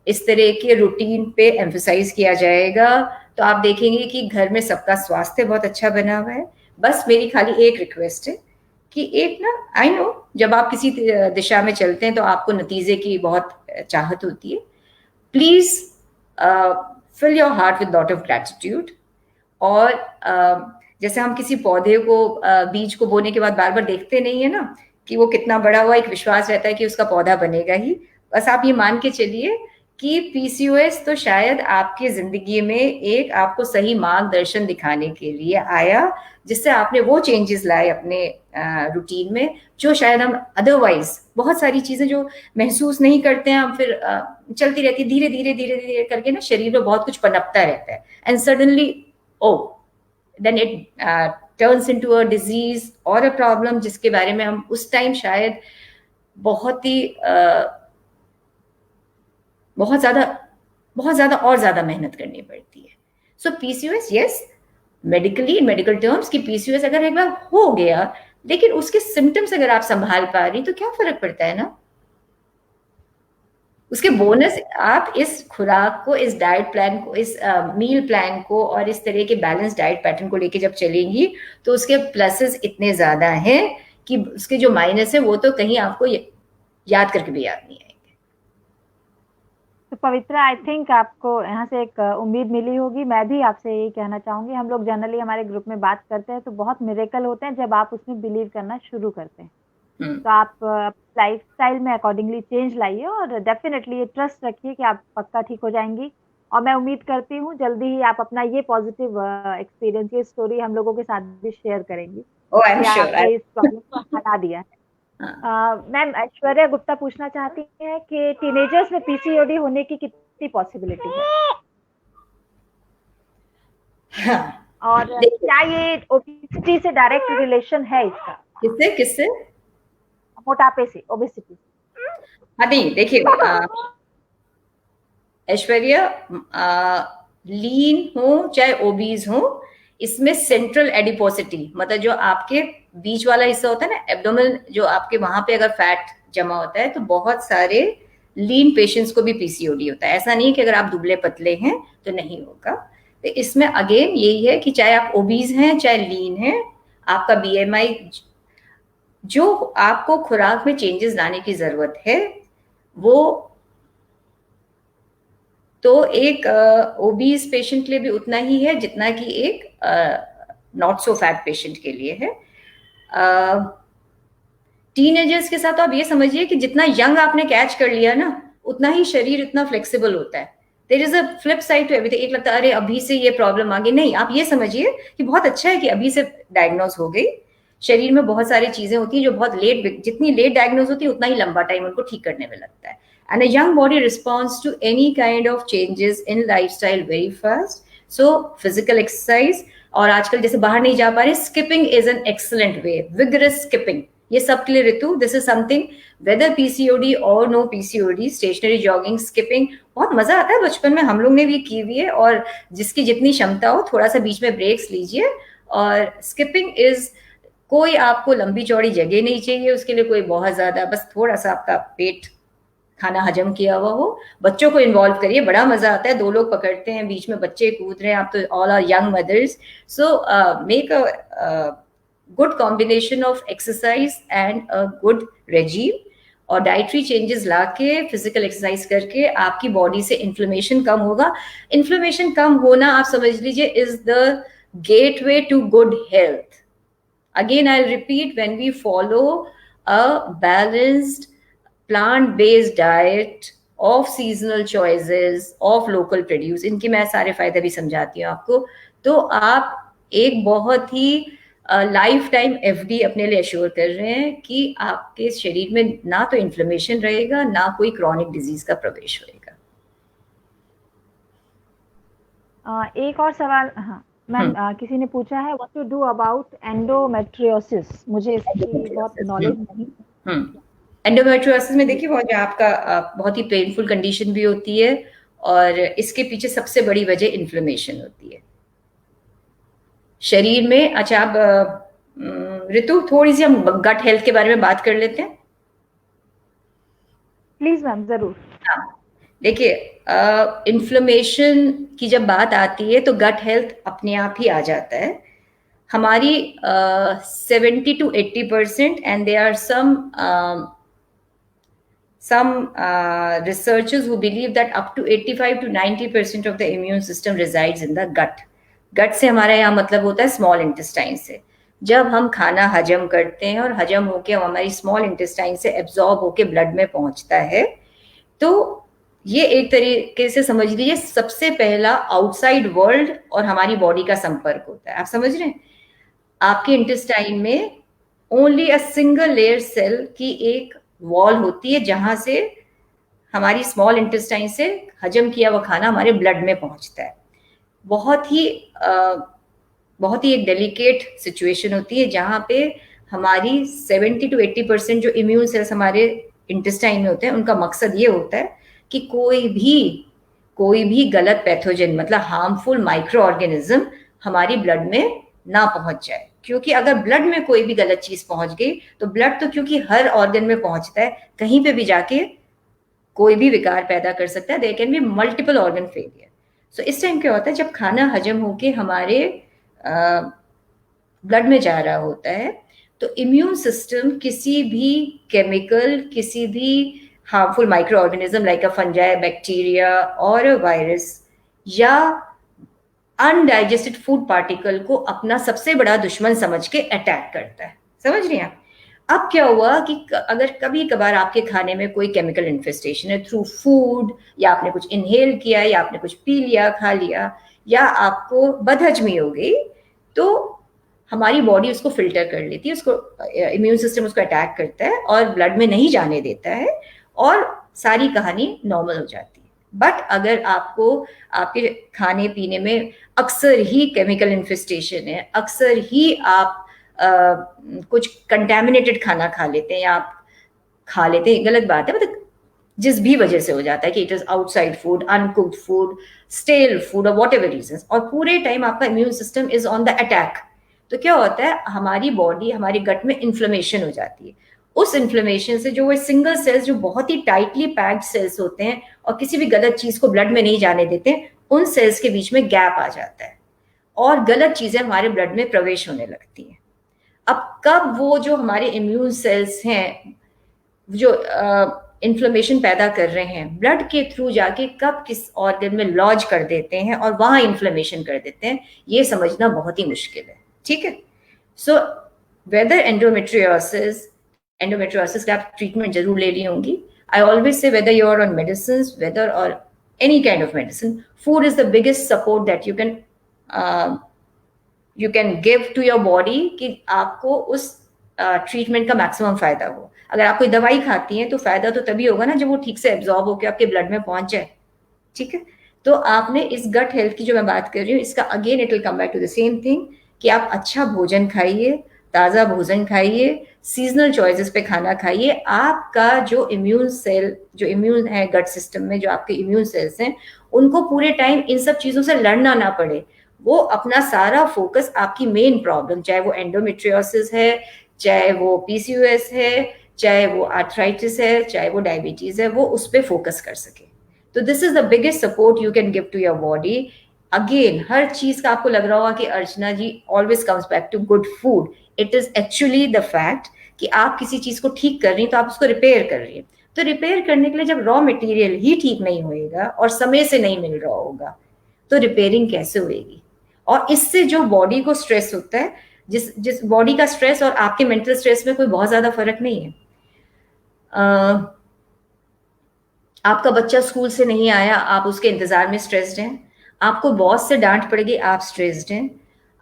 इस तरह के रूटीन पे एम्फसाइज किया जाएगा, तो आप देखेंगे कि घर में सबका स्वास्थ्य बहुत अच्छा बना हुआ है। बस मेरी खाली एक रिक्वेस्ट है कि एक ना, आई नो जब आप किसी दिशा में चलते हैं तो आपको नतीजे की बहुत चाहत होती है। Please fill your heart with lot of gratitude. और जैसे हम किसी पौधे को बीज को बोने के बाद बार बार देखते नहीं है ना कि वो कितना बड़ा हुआ, एक विश्वास रहता है कि उसका पौधा बनेगा ही। बस आप ये मान के चलिए कि पीसीओएस तो शायद आपकी जिंदगी में एक आपको सही मार्गदर्शन दिखाने के लिए आया, जिससे आपने वो चेंजेस लाए अपने रूटीन में, जो शायद हम अदरवाइज बहुत सारी चीजें जो महसूस नहीं करते हैं, हम फिर चलती रहती है धीरे धीरे धीरे धीरे करके ना, शरीर में बहुत कुछ पनपता रहता है, and suddenly then it turns into a disease or a problem, जिसके बारे में हम उस टाइम शायद बहुत ज्यादा और ज्यादा मेहनत करनी पड़ती है। So PCOS, yes, medically, in medical terms की पीसीओएस अगर एक बार हो गया, लेकिन उसके सिम्टम्स अगर आप संभाल पा रही तो क्या फर्क पड़ता है ना। उसके बोनस आप इस खुराक को, इस डाइट प्लान को, इस मील प्लान को और इस तरह के बैलेंस डाइट पैटर्न को लेके जब चलेंगी तो उसके प्लसेस इतने ज्यादा हैं कि उसके जो माइनस है वो तो कहीं आपको याद करके भी याद नहीं आएंगे। तो पवित्रा, आई थिंक आपको यहाँ से एक उम्मीद मिली होगी। मैं भी आपसे यही कहना चाहूंगी, हम लोग जनरली हमारे ग्रुप में बात करते हैं तो बहुत मिरेकल होते हैं जब आप उसमें बिलीव करना शुरू करते हैं। तो आप लाइफस्टाइल में अकॉर्डिंगली चेंज लाइए और डेफिनेटली ये ट्रस्ट रखिए कि आप पक्का ठीक हो जाएंगी। और मैं उम्मीद करती हूँ जल्दी ही आप अपना ये पॉजिटिव एक्सपीरियंस, ये स्टोरी हम लोगों के साथ भी शेयर करेंगी। आपने इस प्रॉब्लम को हटा दिया है। मैम, ऐश्वर्या गुप्ता पूछना चाहती है कि टीनेजर्स में पीसीओडी होने की कितनी पॉसिबिलिटी है? और क्या ये ओबेसिटी से डायरेक्ट रिलेशन है इसका? किससे? मोटापे से, ओबेसिटी। हाँ, नहीं, देखिए ऐश्वर्या, लीन हो चाहे ओबीज हो, इसमें सेंट्रल एडिपोसिटी, मतलब जो आपके बीच वाला हिस्सा होता है ना, एब्डोमेन, जो आपके वहां पे अगर फैट जमा होता है तो बहुत सारे लीन पेशेंट्स को भी पीसीओडी होता है। ऐसा नहीं है कि अगर आप दुबले पतले हैं तो नहीं होगा। तो इसमें अगेन यही है कि चाहे आप ओबीज हैं चाहे लीन हैं, आपका बीएमआई, जो आपको खुराक में चेंजेस लाने की जरूरत है वो तो एक ओबीज पेशेंट के लिए भी उतना ही है जितना कि एक नॉट सो फैट पेशेंट के लिए है। टीनेजर्स के साथ तो आप ये समझिए कि जितना यंग आपने कैच कर लिया ना, उतना ही शरीर इतना फ्लेक्सिबल होता है। There is a flip side to everything. एक लगता है अरे अभी से ये प्रॉब्लम आ गई, नहीं, आप ये समझिए कि बहुत अच्छा है कि अभी से डायग्नोज हो गई। शरीर में बहुत सारी चीजें होती हैं जो बहुत लेट, जितनी लेट डायग्नोज होती है उतना ही लंबा टाइम उनको ठीक करने में लगता है। And a young body responds to any kind of changes in lifestyle very fast. So physical exercise, और आजकल जैसे बाहर नहीं जा पा रहे, skipping is an excellent way, vigorous skipping, ये सबके लिए Ritu, this is something, whether PCOD और no PCOD, stationary jogging, skipping, बहुत मजा आता है। बचपन में हम लोग ने भी की हुई है, और जिसकी जितनी क्षमता हो थोड़ा सा बीच में ब्रेक्स लीजिए। और स्किपिंग इज, कोई आपको लंबी चौड़ी जगह नहीं चाहिए उसके लिए, कोई बहुत ज्यादा, बस थोड़ा सा आपका पेट, खाना हजम किया हुआ हो। बच्चों को इन्वॉल्व करिए, बड़ा मजा आता है, 2 लोग पकड़ते हैं, बीच में बच्चे कूद रहे हैं, आप तो all are young mothers. So make a good combination of exercise and a good regime, और डाइटरी चेंजेस लाके, फिजिकल एक्सरसाइज करके आपकी बॉडी से इन्फ्लेमेशन कम होगा। इन्फ्लेमेशन कम होना आप समझ लीजिए is the gateway to good health. Again I repeat, when we follow a balanced plant-based diet of seasonal choices of local produce, इनकी मैं सारे फायदे भी समझाती हूँ आपको, तो आप एक बहुत ही लाइफ टाइम एफडी अपने लिए एश्योर कर रहे हैं कि आपके शरीर में ना तो इन्फ्लेमेशन रहेगा, ना कोई क्रॉनिक डिजीज का प्रवेश होएगा। एक और सवाल, हाँ मैम, किसी ने पूछा है what to do about endometriosis. मुझे इसकी बहुत नॉलेज नहीं। एंडोमेट्रियोसिस में देखिए, बहुत आपका बहुत ही पेनफुल कंडीशन भी होती है, और इसके पीछे सबसे बड़ी वजह इन्फ्लेमेशन होती है शरीर में। अच्छा, आप ऋतु, थोड़ी सी हम गट हेल्थ के बारे में बात कर लेते हैं। प्लीज मैम, जरूर। हाँ, देखिए, इन्फ्लेमेशन की जब बात आती है तो गट हेल्थ अपने आप ही आ जाता है। हमारी 70 to 80%, and there are some some researchers who believe that up to 85 to 90% of the immune system resides in the gut. गट से हमारा यहाँ मतलब होता है स्मॉल इंटेस्टाइन से. जब हम खाना हजम करते हैं और हजम होके हमारी स्मॉल इंटेस्टाइन से एब्जॉर्ब होके ब्लड में पहुंचता है, तो ये एक तरीके से समझ लीजिए सबसे पहला आउटसाइड वर्ल्ड और हमारी बॉडी का संपर्क होता है. आप समझ रहे हैं? आपके इंटेस्टाइन में only a single layer cell की एक वॉल होती है जहां से हमारी स्मॉल इंटेस्टाइन से हजम किया हुआ खाना हमारे ब्लड में पहुंचता है. बहुत ही एक डेलिकेट सिचुएशन होती है जहां पे हमारी 70 to 80% जो इम्यून सेल्स हमारे इंटेस्टाइन में होते हैं, उनका मकसद ये होता है कि कोई भी गलत पैथोजन मतलब हार्मफुल माइक्रो ऑर्गेनिज्म हमारी ब्लड में ना पहुंच जाए. क्योंकि अगर ब्लड में कोई भी गलत चीज पहुंच गई तो ब्लड तो क्योंकि हर ऑर्गन में पहुंचता है, कहीं पे भी जाके कोई भी विकार पैदा कर सकता है. There can be multiple organ failure. So इस टाइम क्या होता है, जब खाना हजम होके हमारे ब्लड में जा रहा होता है तो इम्यून सिस्टम किसी भी केमिकल, किसी भी हार्मफुल माइक्रो ऑर्गेनिज्म लाइक अ फंजाई, बैक्टीरिया और वायरस या अनडाइजेस्टेड फूड पार्टिकल को अपना सबसे बड़ा दुश्मन समझ के अटैक करता है. समझ रही हैं? अब क्या हुआ कि अगर कभी कभार आपके खाने में कोई केमिकल इन्फेस्टेशन है थ्रू फूड, या आपने कुछ इनहेल किया, या आपने कुछ पी लिया, खा लिया, या आपको बदहजमी हो गई, तो हमारी बॉडी उसको फिल्टर कर लेती है, उसको इम्यून सिस्टम उसको अटैक करता है और ब्लड में नहीं जाने देता है और सारी कहानी नॉर्मल हो जाती है. बट अगर आपको आपके खाने पीने में अक्सर ही केमिकल इन्फेस्टेशन है, अक्सर ही आप कुछ कंटेमिनेटेड खाना खा लेते हैं या आप खा लेते हैं, गलत बात है, मतलब जिस भी वजह से हो जाता है कि it is outside food, uncooked food, stele food और वॉट एवर रीजन, और पूरे टाइम आपका immune system is on the attack, तो क्या होता है हमारी बॉडी, हमारे गट में इन्फ्लेमेशन हो जाती है. उस इन्फ्लेमेशन से जो वो सिंगल सेल्स जो बहुत ही टाइटली पैक्ड सेल्स होते हैं और किसी भी गलत चीज को ब्लड में नहीं जाने देते, उन सेल्स के बीच में गैप आ जाता है और गलत चीजें हमारे ब्लड में प्रवेश होने लगती हैं. अब कब वो जो हमारे इम्यून सेल्स हैं जो इन्फ्लेमेशन पैदा कर रहे हैं, ब्लड के थ्रू जाके कब किस ऑर्गन में लॉज कर देते हैं और वहां इन्फ्लेमेशन कर देते हैं, ये समझना बहुत ही मुश्किल है. ठीक है? सो वेदर एंडोमेट्रियोसिस का आप ट्रीटमेंट जरूर ले ली होंगी. I always say whether you are on medicine, whether और any kind of medicine, food is the biggest support that you can give to your body कि आपको उस ट्रीटमेंट का मैक्सिमम फायदा हो. अगर आप कोई दवाई खाती हैं तो फायदा तो तभी होगा ना जब वो ठीक से एब्जॉर्ब होकर आपके ब्लड में पहुंच जाए. ठीक है? तो आपने इस गट हेल्थ की जो मैं बात कर रही हूँ, इसका again it will come back to the same thing कि आप अच्छा भोजन खाइए, ताज़ा भोजन खाइए, सीजनल चॉइसेस पे खाना खाइए. आपका जो इम्यून है गट सिस्टम में, जो आपके इम्यून सेल्स हैं, उनको पूरे टाइम इन सब चीज़ों से लड़ना ना पड़े. वो अपना सारा फोकस आपकी मेन प्रॉब्लम, चाहे वो एंडोमेट्रियोसिस है, चाहे वो पीसीओएस है, चाहे वो आर्थराइटिस है, चाहे वो डायबिटीज है, वो उस पर फोकस कर सके. तो this is the biggest support you can give to your body. Again हर चीज का आपको लग रहा होगा कि Archana ji always comes back to good food. It is actually the fact कि आप किसी चीज को ठीक कर रही हैं तो आप उसको रिपेयर कर रही हैं. तो रिपेयर करने के लिए जब रॉ मटेरियल ही ठीक नहीं होएगा और समय से नहीं मिल रहा होगा तो रिपेयरिंग कैसे होएगी? और इससे जो बॉडी को स्ट्रेस होता है, जिस बॉडी का स्ट्रेस और आपके मेंटल स्ट्रेस में कोई बहुत ज्यादा फर्क नहीं है. आपका बच्चा स्कूल से नहीं आया, आप उसके इंतजार में स्ट्रेस्ड हैं. आपको बॉस से डांट पड़ गई, आप स्ट्रेस्ड हैं.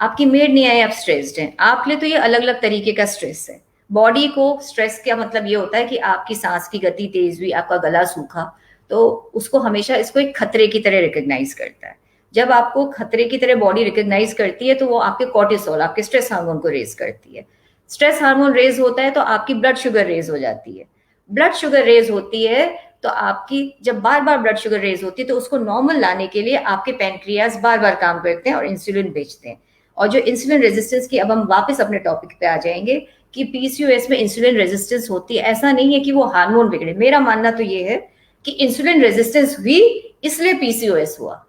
आपकी मेड नहीं आई, आप स्ट्रेस्ड हैं. आपके लिए तो ये अलग अलग तरीके का स्ट्रेस है. बॉडी को स्ट्रेस का मतलब ये होता है कि आपकी सांस की गति तेज हुई, आपका गला सूखा, तो उसको हमेशा इसको एक खतरे की तरह रिकॉग्नाइज करता है. जब आपको खतरे की तरह बॉडी रिकॉग्नाइज करती है तो वो आपके कॉर्टिसोल, आपके स्ट्रेस हार्मोन को रेज करती है. स्ट्रेस हार्मोन रेज होता है तो आपकी ब्लड शुगर रेज हो जाती है. ब्लड शुगर रेज होती है तो आपकी जब बार बार ब्लड शुगर रेज होती है तो उसको नॉर्मल लाने के लिए आपके पैनक्रियाज बार बार काम करते हैं और इंसुलिन बेचते हैं. और जो इंसुलिन रेजिस्टेंस की, अब हम वापस अपने टॉपिक पे आ जाएंगे कि पीसीओएस में इंसुलिन रेजिस्टेंस होती है. ऐसा नहीं है कि वो हार्मोन बिगड़े. मेरा मानना तो ये है कि इंसुलिन रेजिस्टेंस हुई इसलिए पीसीओएस हुआ.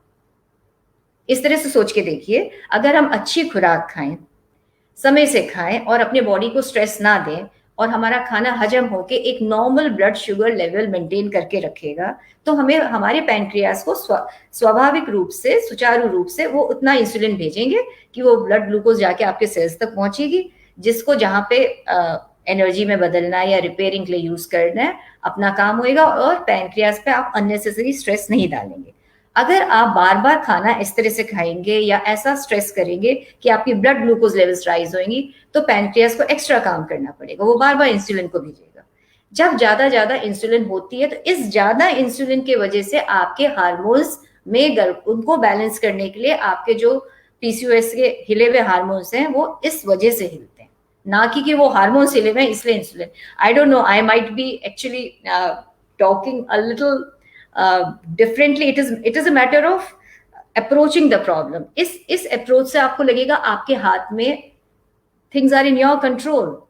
इस तरह से सोच के देखिए, अगर हम अच्छी खुराक खाएं, समय से खाएं और अपने बॉडी को स्ट्रेस ना दें, और हमारा खाना हजम होके एक normal blood sugar level maintain करके रखेगा, तो हमें हमारे पैंक्रियास को स्वाभाविक रूप से, सुचारू रूप से वो उतना इंसुलिन भेजेंगे कि वो ब्लड ग्लूकोज जाके आपके सेल्स तक पहुंचेगी, जिसको जहां पे एनर्जी में बदलना है या रिपेयरिंग के लिए यूज करना है, अपना काम होएगा, और पैंक्रियास पे आप अननेसेसरी स्ट्रेस नहीं डालेंगे। अगर आप बार बार खाना इस तरह से खाएंगे या ऐसा स्ट्रेस करेंगे कि आपकी ब्लड ग्लूकोज लेवल्स राइज होंगी, तो पैंक्रियास को एक्स्ट्रा काम करना पड़ेगा, वो बार बार इंसुलिन को भेजेगा। जब ज्यादा ज्यादा इंसुलिन होती है, तो इस ज्यादा इंसुलिन की वजह से आपके हार्मोन्स में उनको बैलेंस करने के लिए आपके जो पीसीओएस के हिले हुए हार्मोन्स हैं वो इस वजह से हिलते हैं, ना कि वो हार्मोन्स हिले हुए हैं इसलिए insulin. I don't know, I might be actually talking a little differently. It is a matter of approaching the problem. इस अप्रोच से आपको लगेगा आपके हाथ में, things are in your control.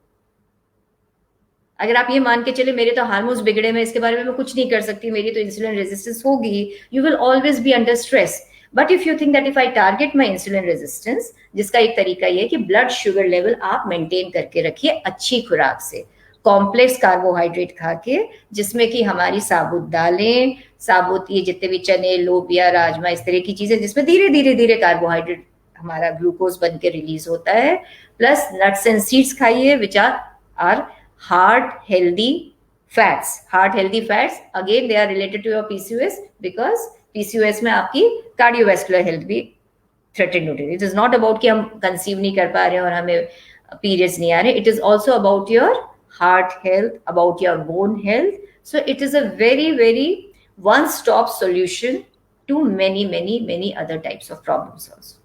अगर आप ये मान के चले मेरे तो हार्मोन्स बिगड़े, मैं इसके बारे में मैं कुछ नहीं कर सकती, मेरी तो इंसुलिन रेजिस्टेंस होगी, you will always be under stress. But if you think that if I target my insulin resistance, जिसका एक तरीका ये है कि ब्लड शुगर लेवल आप मेंटेन करके रखिए अच्छी खुराक से, कॉम्प्लेक्स कार्बोहाइड्रेट खा के, जिसमें कि हमारी साबुत दालें, साबुत ये जितने भी चने, लोबिया, राजमा, इस तरह की चीजें जिसमें धीरे धीरे धीरे कार्बोहाइड्रेट हमारा ग्लूकोज बन के रिलीज होता है, प्लस नट्स एंड सीड्स खाइए which are heart healthy fats. Heart healthy fats, again they are related to your PCOS, because PCOS में आपकी cardiovascular health भी threatened होती है। It is not about कि हम conceive नहीं कर पा रहे हैं और हमें periods नहीं आ रहे, it is also about your heart health, about your bone health. So it is a very very one stop solution to many other types of problems also.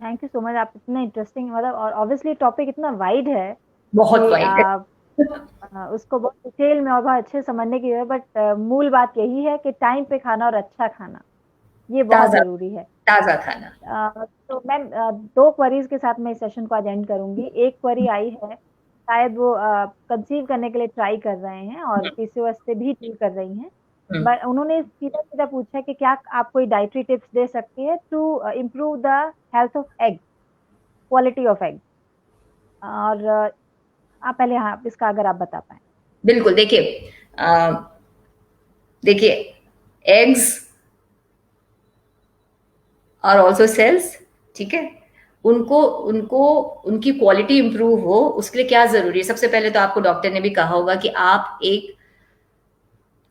Thank you so much. आप इतना इंटरेस्टिंग, मतलब, और ऑब्वियसली टॉपिक इतना वाइड है, बहुत वाइड है। उसको बहुत डिटेल में और बहुत अच्छे समझने की है, बट मूल बात यही है कि टाइम पे खाना और अच्छा खाना, ये बहुत जरूरी है, ताजा खाना। तो मैम 2 क्वेरीज के साथ मैं इस सेशन को आज एंड करूंगी। एक क्वेरी आई है, शायद वो कंसीव करने के लिए ट्राई कर रहे हैं और पीसीओएस से भी डील कर रही हैं, बट उन्होंने सीधा सीधा पूछा कि क्या आप कोई डाइटरी टिप्स दे सकती है to improve the health of egg, quality of egg, और आप पहले हाँ इसका अगर आप बता पाए। बिल्कुल, देखिए एग्स आर ऑल्सो सेल्स, ठीक है, उनको उनकी क्वालिटी इंप्रूव हो, उसके लिए क्या जरूरी है? सबसे पहले तो आपको डॉक्टर ने भी कहा होगा कि आप एक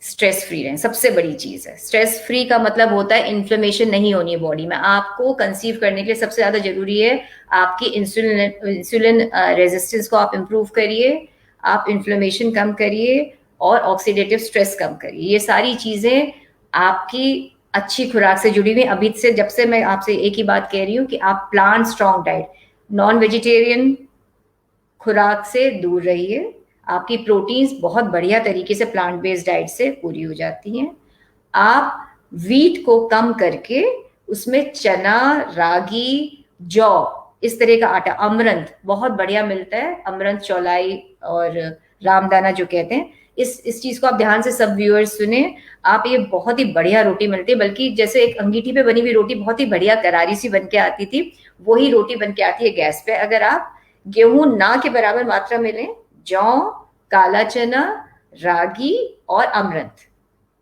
स्ट्रेस फ्री रहें, सबसे बड़ी चीज है। स्ट्रेस फ्री का मतलब होता है इन्फ्लेमेशन नहीं होनी है बॉडी में। आपको कंसीव करने के लिए सबसे ज्यादा जरूरी है आपकी इंसुलिन रेजिस्टेंस को आप इंप्रूव करिए, आप इन्फ्लेमेशन कम करिए और ऑक्सीडेटिव स्ट्रेस कम करिए। ये सारी चीजें आपकी अच्छी खुराक से जुड़ी हुई। अभी से जब से मैं आपसे एक ही बात कह रही हूँ कि आप plant strong diet, non vegetarian खुराक से दूर रहिए, आपकी प्रोटीन्स बहुत बढ़िया तरीके से प्लांट बेस्ड डाइट से पूरी हो जाती हैं। आप वीट को कम करके उसमें चना, रागी, जौ, इस तरह का आटा, अमरंथ बहुत बढ़िया मिलता है, अमरंथ, चौलाई और रामदाना जो कहते हैं, इस चीज को आप ध्यान से सब व्यूअर्स सुने। आप ये बहुत ही बढ़िया रोटी मिलती है, बल्कि जैसे एक अंगीठी पे बनी हुई रोटी बहुत ही बढ़िया करारी सी बन के आती थी, वही रोटी बन के आती है गैस पे। अगर आप गेहूं ना के बराबर मात्रा में लें, जौ, काला चना, रागी और अमरंथ,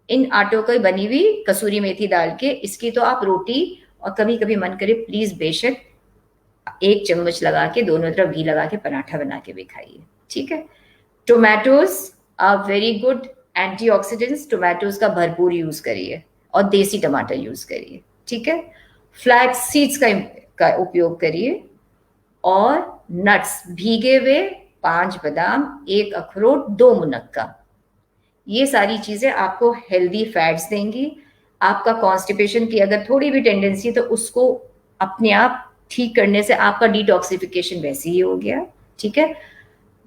इन आटों की बनी हुई कसूरी मेथी डाल के इसकी तो आप रोटी, और कभी कभी मन करे प्लीज बेशक 1 चम्मच लगा के दोनों तरफ घी लगा के पराठा बना के भी खाइए, ठीक है। Tomatoes are very good antioxidants, tomatoes का भरपूर यूज करिए और देसी टमाटर यूज करिए, ठीक है। फ्लैक्स सीड्स का उपयोग करिए, और नट्स, भीगे हुए 5 बादाम, 1 अखरोट, 2 मुनक्का, ये सारी चीजें आपको हेल्दी फैट्स देंगी। आपका कॉन्स्टिपेशन की अगर थोड़ी भी टेंडेंसी तो उसको अपने आप ठीक करने से आपका डिटॉक्सिफिकेशन वैसे ही हो गया, ठीक है।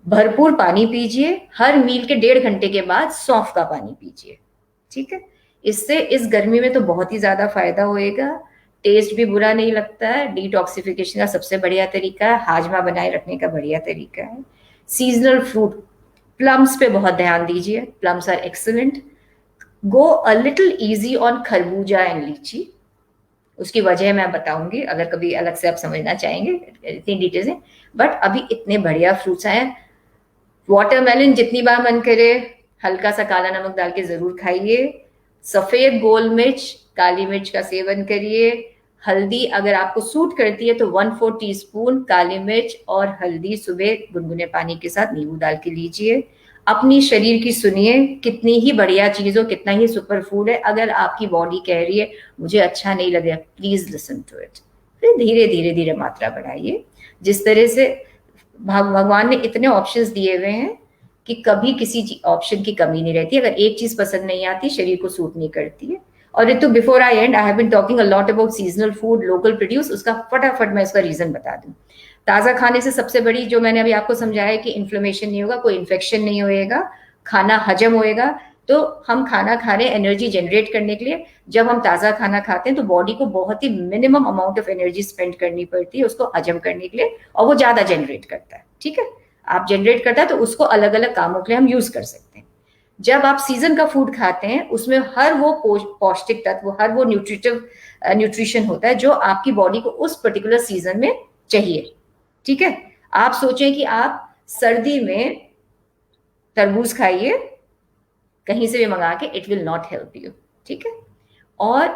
भरपूर पानी पीजिए, हर मील के 1.5 घंटे के बाद सौंफ का पानी पीजिए, ठीक है। इससे इस गर्मी में तो बहुत ही ज्यादा फायदा होएगा, टेस्ट भी बुरा नहीं लगता है, डिटॉक्सिफिकेशन का सबसे बढ़िया तरीका है, हाजमा बनाए रखने का बढ़िया तरीका है। सीजनल फ्रूट, प्लम्स पे बहुत ध्यान दीजिए, plums are excellent. Go a little easy on kharbooja and lychee, उसकी वजह मैं बताऊंगी अगर कभी अलग से आप समझना चाहेंगे इतनी डिटेल्स हैं, बट अभी इतने बढ़िया फ्रूट्स आए हैं। वाटरमेलन जितनी बार मन करे हल्का सा काला नमक डाल के जरूर खाइए। सफेद गोल मिर्च, काली मिर्च का सेवन करिए। हल्दी अगर आपको सूट करती है तो 1/4 टीस्पून काली मिर्च और हल्दी सुबह गुनगुने पानी के साथ नींबू डाल के लीजिए। अपनी शरीर की सुनिए, कितनी ही बढ़िया चीज हो, कितना ही सुपर फूड है, अगर आपकी बॉडी कह रही है मुझे अच्छा नहीं लग रहा, प्लीज लिसन टू इट। फिर धीरे धीरे धीरे मात्रा बढ़ाइए। जिस तरह से भगवान ने इतने ऑप्शंस दिए हुए हैं कि कभी किसी ऑप्शन की कमी नहीं रहती। अगर एक चीज पसंद नहीं आती, शरीर को सूट नहीं करती है। और Ritu, before I end, I have been talking a lot about seasonal food, local produce. उसका फटाफट मैं उसका रीजन बता दूं। ताजा खाने से सबसे बड़ी जो मैंने अभी आपको समझाया है कि इन्फ्लेमेशन नहीं होगा, कोई इन्फेक्शन नहीं होएगा, खाना हजम होएगा। तो हम खाना खा रहे हैं एनर्जी जनरेट करने के लिए। जब हम ताजा खाना खाते हैं तो बॉडी को बहुत ही minimum amount of energy spend करनी पड़ती है उसको हजम करने के लिए, और वो ज्यादा जनरेट करता है। ठीक है, आप जनरेट करता है तो उसको अलग अलग कामों के लिए हम यूज कर सकते हैं। जब आप सीजन का फूड खाते हैं उसमें हर वो पौष्टिक तत्व, हर वो न्यूट्रिशन होता है जो आपकी बॉडी को उस पर्टिकुलर सीजन में चाहिए। ठीक है, आप सोचें कि आप सर्दी में तरबूज खाइए कहीं से भी मंगा के, it will not help you. ठीक है, और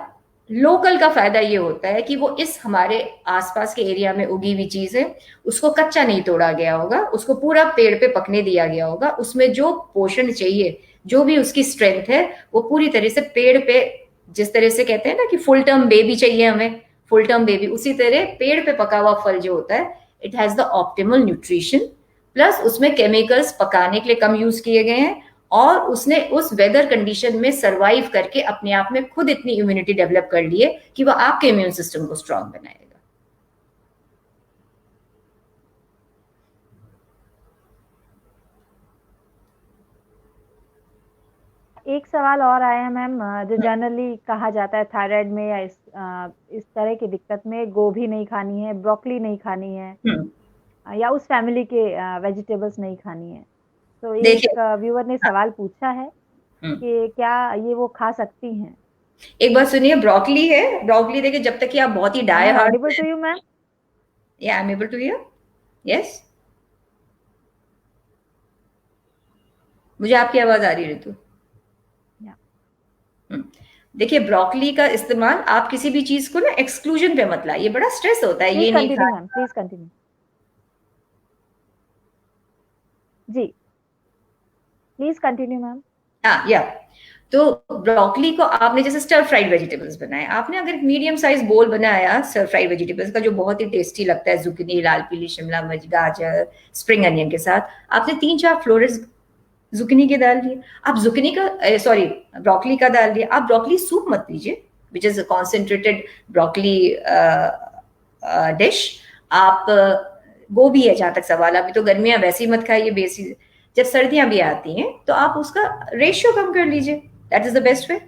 लोकल का फायदा ये होता है कि वो इस हमारे आसपास के एरिया में उगी हुई चीज है, उसको कच्चा नहीं तोड़ा गया होगा, उसको पूरा पेड़ पे पकने दिया गया होगा। उसमें जो पोषण चाहिए, जो भी उसकी स्ट्रेंथ है, वो पूरी तरह से पेड़ पे, जिस तरह से कहते हैं ना कि फुल टर्म बेबी चाहिए हमें, फुल टर्म बेबी, उसी तरह पेड़ पे पका हुआ फल जो होता है, it has the optimal nutrition. Plus उसमें केमिकल्स पकाने के लिए कम यूज किए गए हैं, और उसने उस वेदर कंडीशन में सरवाइव करके अपने आप में खुद इतनी इम्यूनिटी डेवलप कर ली है कि वह आपके इम्यून सिस्टम को स्ट्रांग बनाएगा। एक सवाल और आया है मैम, जो जनरली कहा जाता है थायराइड में या इस तरह की दिक्कत में गोभी नहीं खानी है, ब्रोकली नहीं खानी है, या उस फैमिली के वेजिटेबल्स नहीं खानी है। तो देखिए, एक व्यूअर ने सवाल पूछा है कि क्या ये वो खा सकती हैं? एक बात सुनिए, ब्रोकली है, ब्रोकली देखिए, जब तक कि आप बहुत ही am I I heard, audible to you ma'am? Yeah I am able to hear, yes, मुझे आपकी आवाज आ रही है ऋतु। हम्म, देखिए, ब्रोकली का इस्तेमाल आप किसी भी चीज को ना एक्सक्लूजन पे मत लाइए, बड़ा स्ट्रेस होता है प्लीज ये नहीं कंटिन्यू मैम, खाना। Please continue. जी, प्लीज कंटिन्यू मैम। हाँ, या तो ब्रोकली को आपने जैसे स्टर फ्राइड वेजिटेबल्स बनाए, आपने अगर मीडियम साइज बोल बनाया स्टर फ्राइड वेजिटेबल्स का जो बहुत ही टेस्टी लगता है, जुकिनी, लाल पीली शिमला मिर्च, गाजर, स्प्रिंग अनियन के साथ, आपने 3-4 फ्लोरेट्स जुकिनी के डाल दिए। आप जुकिनी का, सॉरी, ब्रोकली का डाल दिया। आप ब्रोकली सूप मत लीजिए, which is concentrated broccoli dish. आप गोभी है जहां तक सवाल, अभी तो गर्मियां वैसे ही मत खाइए बेसी, जब सर्दियां भी आती हैं तो आप उसका रेशियो कम कर लीजिए। That is the best way.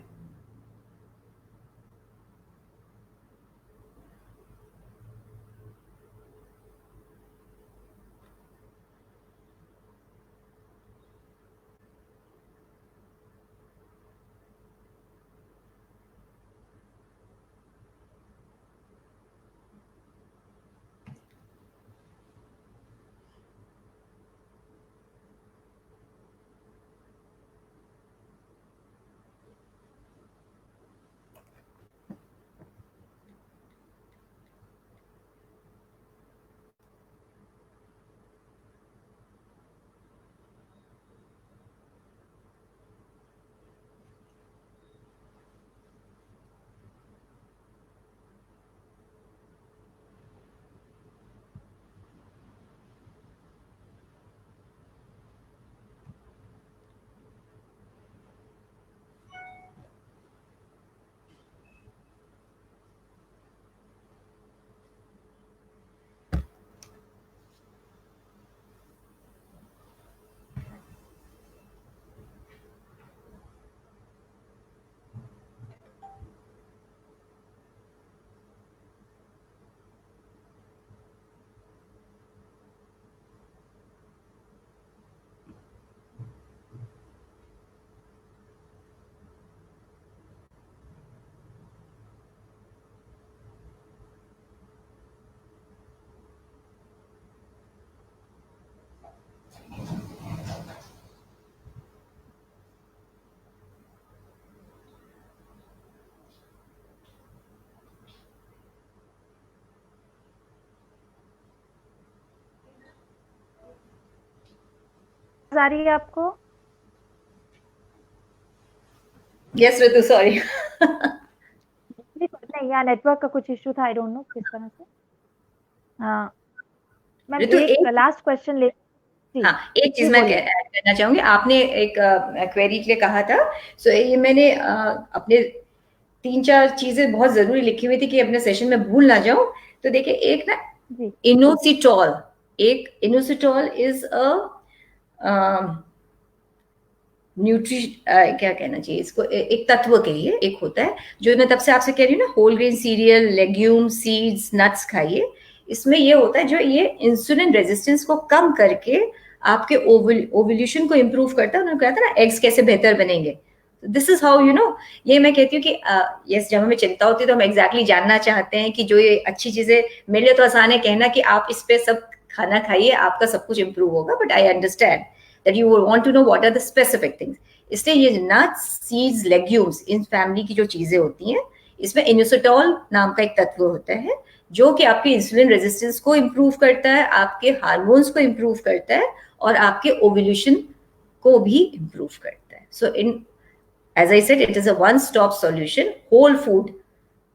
आ रही है आपको? Yes Ritu, sorry. नहीं, यहाँ नेटवर्क का कुछ इश्यू था, आई डोंट नो किस तरह से। हाँ मैम, ऋतु एक एक, लास्ट क्वेश्चन ले। जी हाँ एक जी चीज मैं बोलिए। ऐड करना चाहूंगी। आपने एक क्वेरी के लिए कहा था, सो ये मैंने अपने 3-4 चीजें बहुत जरूरी लिखी हुई थी कि अपने सेशन में भूल ना जाऊं। तो देखिए, एक ना जी इनोसिटॉल, एक इनोसिटॉल इज अ न्यूट्री क्या कहना चाहिए इसको, एक तत्व कहिए, एक होता है जो मैं तब से आपसे कह रही हूँ ना, whole grain cereal, legume, seeds, nuts खाइए। इसमें ये होता है जो ये इंसुलिन रेजिस्टेंस को कम करके आपके ओवल्यूशन को इम्प्रूव करता है। उन्होंने कहा था ना एग्स कैसे बेहतर बनेंगे, this is how you know. ये मैं कहती हूँ कि यस, जब हमें चिंता होती है तो हम एग्जैक्टली जानना चाहते हैं कि जो ये अच्छी चीजें, मेरे लिए तो आसान है कहना कि आप इस पे सब खाना खाइए, आपका सब कुछ इंप्रूव होगा, but I understand that you would want to know what are the specific things. इसलिए ये nuts, seeds, legumes, in family की जो चीजें होती हैं, इसमें इनोसिटॉल नाम का एक तत्व होता है जो कि आपके इंसुलिन रेजिस्टेंस को इम्प्रूव करता है, आपके हार्मोन्स को इम्प्रूव करता है और आपके ओव्यूलेशन को भी इम्प्रूव करता है। So in, as I said, it is a one stop solution. Whole food,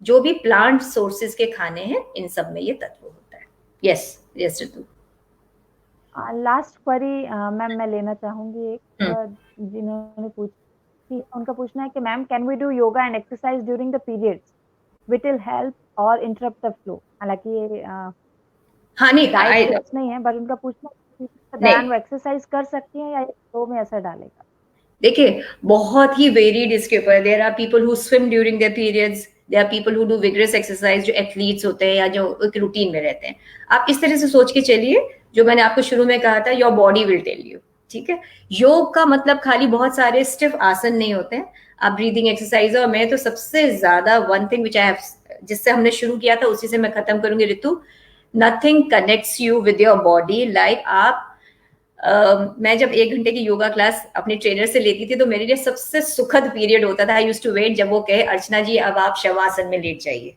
जो भी प्लांट सोर्सेज के खाने हैं, इन सब में ये तत्व होता है। यस यस ऋतु। लास्ट क्वेरी मैम मैं लेना चाहूंगी एक, हम्म। जिन्होंने पूछी, उनका पूछना है कि ma'am can we do yoga and exercise during the periods which will help और इंटरप्ट द फ्लो। हालांकि ये हाँ नहीं, डाइट टिप्स नहीं है, बट उनका पूछना है कि इसके दौरान नहीं वो एक्सरसाइज कर सकती हैं या ये फ्लो में असर डालेगा। देखिए, बहुत ही वेरिड इसके ऊपर। There are people who swim during their periods, there are people who do vigorous exercise, जो एथलीट्स होते हैं या जो एक रूटीन में रहते हैं। आप इस तरह से सोच के चलिए, जो मैंने आपको शुरू में कहा था, your body will tell you. ठीक है, योग का मतलब खाली बहुत सारे स्टिफ आसन नहीं होते हैं, आप ब्रीदिंग एक्सरसाइज। और मैं तो सबसे ज्यादा one thing which I have, जिससे हमने शुरू किया था उसी से मैं खत्म करूंगी Ritu, nothing connects you with your body like आप मैं जब 1 घंटे की योगा क्लास अपने ट्रेनर से लेती थी तो मेरे लिए सबसे सुखद पीरियड होता था। आई यूज्ड टू वेट जब वो कहे अर्चना जी अब आप शवासन में लेट जाइए।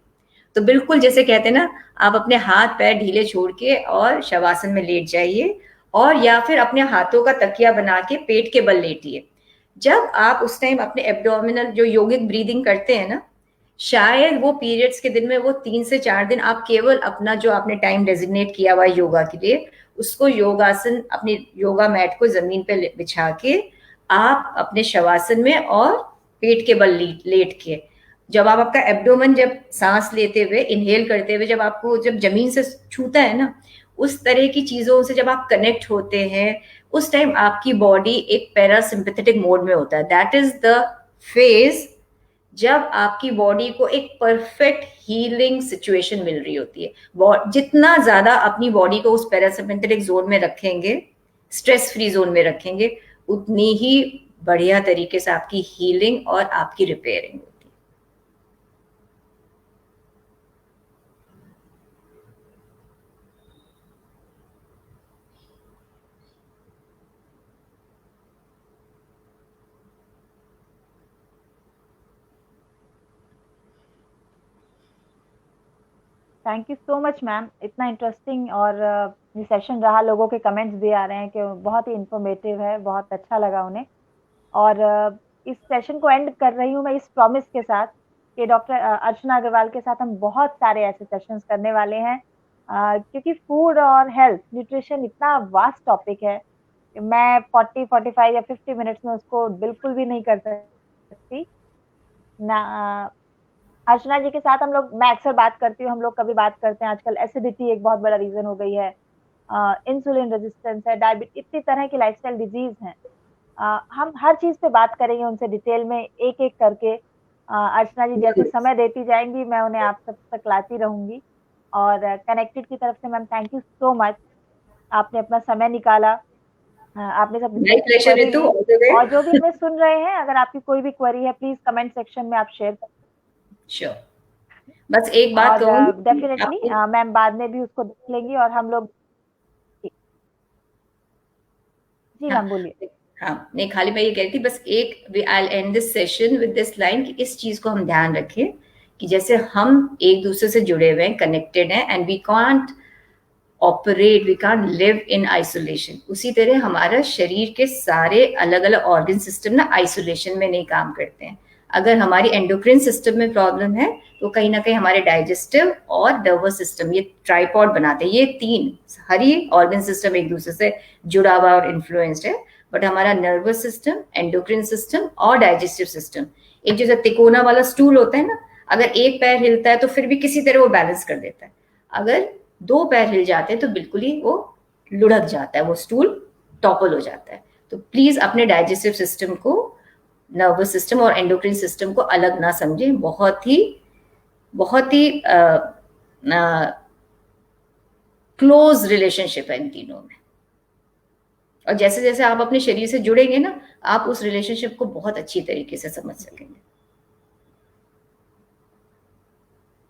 तो बिल्कुल जैसे कहते हैं ना, आप अपने हाथ पैर ढीले छोड़ के और शवासन में लेट जाइए, और या फिर अपने हाथों का तकिया बना के पेट के बल लेटिए। जब आप उस टाइम अपने एब्डोमिनल जो योगिक ब्रीदिंग करते हैं ना, शायद वो पीरियड्स के दिन में वो 3 से 4 दिन आप केवल अपना जो आपने टाइम डेजिग्नेट किया हुआ योगा के लिए, उसको योगासन, अपनी योगा मैट को जमीन पे बिछा के आप अपने शवासन में और पेट के बल लेट के, जब आप आपका एब्डोमन, जब सांस लेते हुए इनहेल करते हुए जब आपको जब जमीन से छूता है ना, उस तरह की चीजों से जब आप कनेक्ट होते हैं, उस टाइम आपकी बॉडी एक पैरासिम्पैथेटिक मोड में होता है। दैट इज द फेज जब आपकी बॉडी को एक परफेक्ट हीलिंग सिचुएशन मिल रही होती है। जितना ज्यादा अपनी बॉडी को उस पैरासिम्पैथेटिक जोन में रखेंगे, स्ट्रेस फ्री जोन में रखेंगे, उतनी ही बढ़िया तरीके से आपकी हीलिंग और आपकी रिपेयरिंग होती है। Thank you so much ma'am, इतना इंटरेस्टिंग और ये सेशन रहा। लोगों के कमेंट्स भी आ रहे हैं कि बहुत ही इंफॉर्मेटिव है, बहुत अच्छा लगा उन्हें। और इस सेशन को एंड कर रही हूँ मैं इस प्रॉमिस के साथ कि डॉक्टर अर्चना अग्रवाल के साथ हम बहुत सारे ऐसे सेशंस करने वाले हैं, क्योंकि फूड और हेल्थ न्यूट्रिशन इतना वास्ट टॉपिक है कि मैं 40, 45 या 50 मिनट्स में उसको बिल्कुल भी नहीं कर सकती ना। अर्चना जी के साथ हम लोग, मैं अक्सर बात करती हूँ, हम लोग कभी बात करते हैं, आजकल एसिडिटी एक बहुत बड़ा रीजन हो गई है, इंसुलिन रेजिस्टेंस है, डायबिटीज, इतनी तरह की लाइफस्टाइल डिजीज हैं। हम हर चीज पे बात करेंगे उनसे डिटेल में, एक एक करके। अर्चना जी जैसे समय देती जाएंगी मैं उन्हें आप सब तक लाती रहूंगी। और कनेक्टेड की तरफ से ma'am thank you so much, आपने अपना समय निकाला, आपने सब माय प्लेजर क्वेरी ऋतु, ली। All the way. और जो भी हमें सुन रहे हैं, अगर आपकी कोई भी क्वेरी है प्लीज कमेंट सेक्शन में आप शेयर करें। श्योर। बस एक बात और कहूंगी कि डेफिनेटली आपको, मैम बाद में भी उसको देख लेंगी और हम लोग। जी हाँ मैम बोलिए। हाँ, नहीं खाली मैं ये कह रही थी बस एक, I end this session with this line कि इस चीज को हम ध्यान रखें कि जैसे हम एक दूसरे से जुड़े हुए हैं, कनेक्टेड हैं, and we can't operate, we can't live in isolation. उसी तरह हमारा शरीर के सारे अलग अलग ऑर्गन सिस्टम ना आइसोलेशन में नहीं काम करते हैं। अगर हमारी एंडोक्रिन सिस्टम में प्रॉब्लम है तो कहीं ना कहीं हमारे डाइजेस्टिव और नर्वस सिस्टम, ये ट्राइपॉड बनाते हैं। ये तीन, हर ही ऑर्गन सिस्टम एक दूसरे से जुड़ा हुआ और इन्फ्लुएंस्ड है, बट हमारा नर्वस सिस्टम, एंडोक्रिन सिस्टम और डाइजेस्टिव सिस्टम, एक जैसा तिकोना वाला स्टूल होता है ना, अगर एक पैर हिलता है तो फिर भी किसी तरह वो बैलेंस कर देता है। अगर दो पैर हिल जाते हैं तो बिल्कुल ही वो लुढ़क जाता है, वो स्टूल टॉपल हो जाता है। तो प्लीज अपने डाइजेस्टिव सिस्टम को, नर्वस सिस्टम और एंडोक्रिन सिस्टम को अलग ना समझें। बहुत ही क्लोज रिलेशनशिप है इन तीनों में। और जैसे जैसे आप अपने शरीर से जुड़ेंगे ना, आप उस रिलेशनशिप को बहुत अच्छी तरीके से समझ सकेंगे।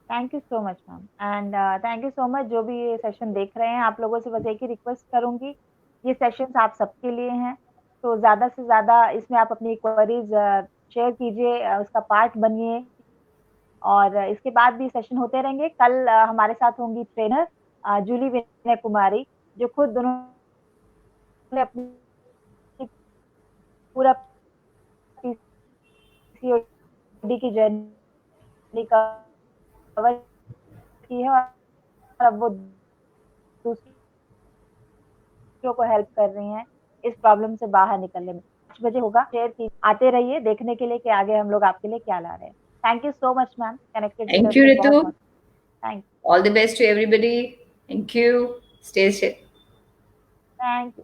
Thank you so much ma'am, and thank you so much जो भी ये सेशन देख रहे हैं। आप लोगों से बस एक ही रिक्वेस्ट करूंगी, ये सेशंस आप सबके लिए हैं, तो ज़्यादा से ज़्यादा इसमें आप अपनी क्वेरीज शेयर कीजिए, उसका पार्ट बनिए। और इसके बाद भी सेशन होते रहेंगे। कल हमारे साथ होंगी ट्रेनर जूली विनय कुमारी, जो खुद उन्होंने अपनी पूरा पीसीओडी की जर्नी कवर की है, और अब वो दूसरों को हेल्प कर रही हैं इस प्रॉब्लम से बाहर निकलने में। 5 बजे होगा, शेयर की आते रहिए देखने के लिए कि आगे हम लोग आपके लिए क्या ला रहे हैं। Thank you so much ma'am, connected thank you से बहुत रितु, बहुत thank all the best to everybody, thank you, stay safe. Thank you.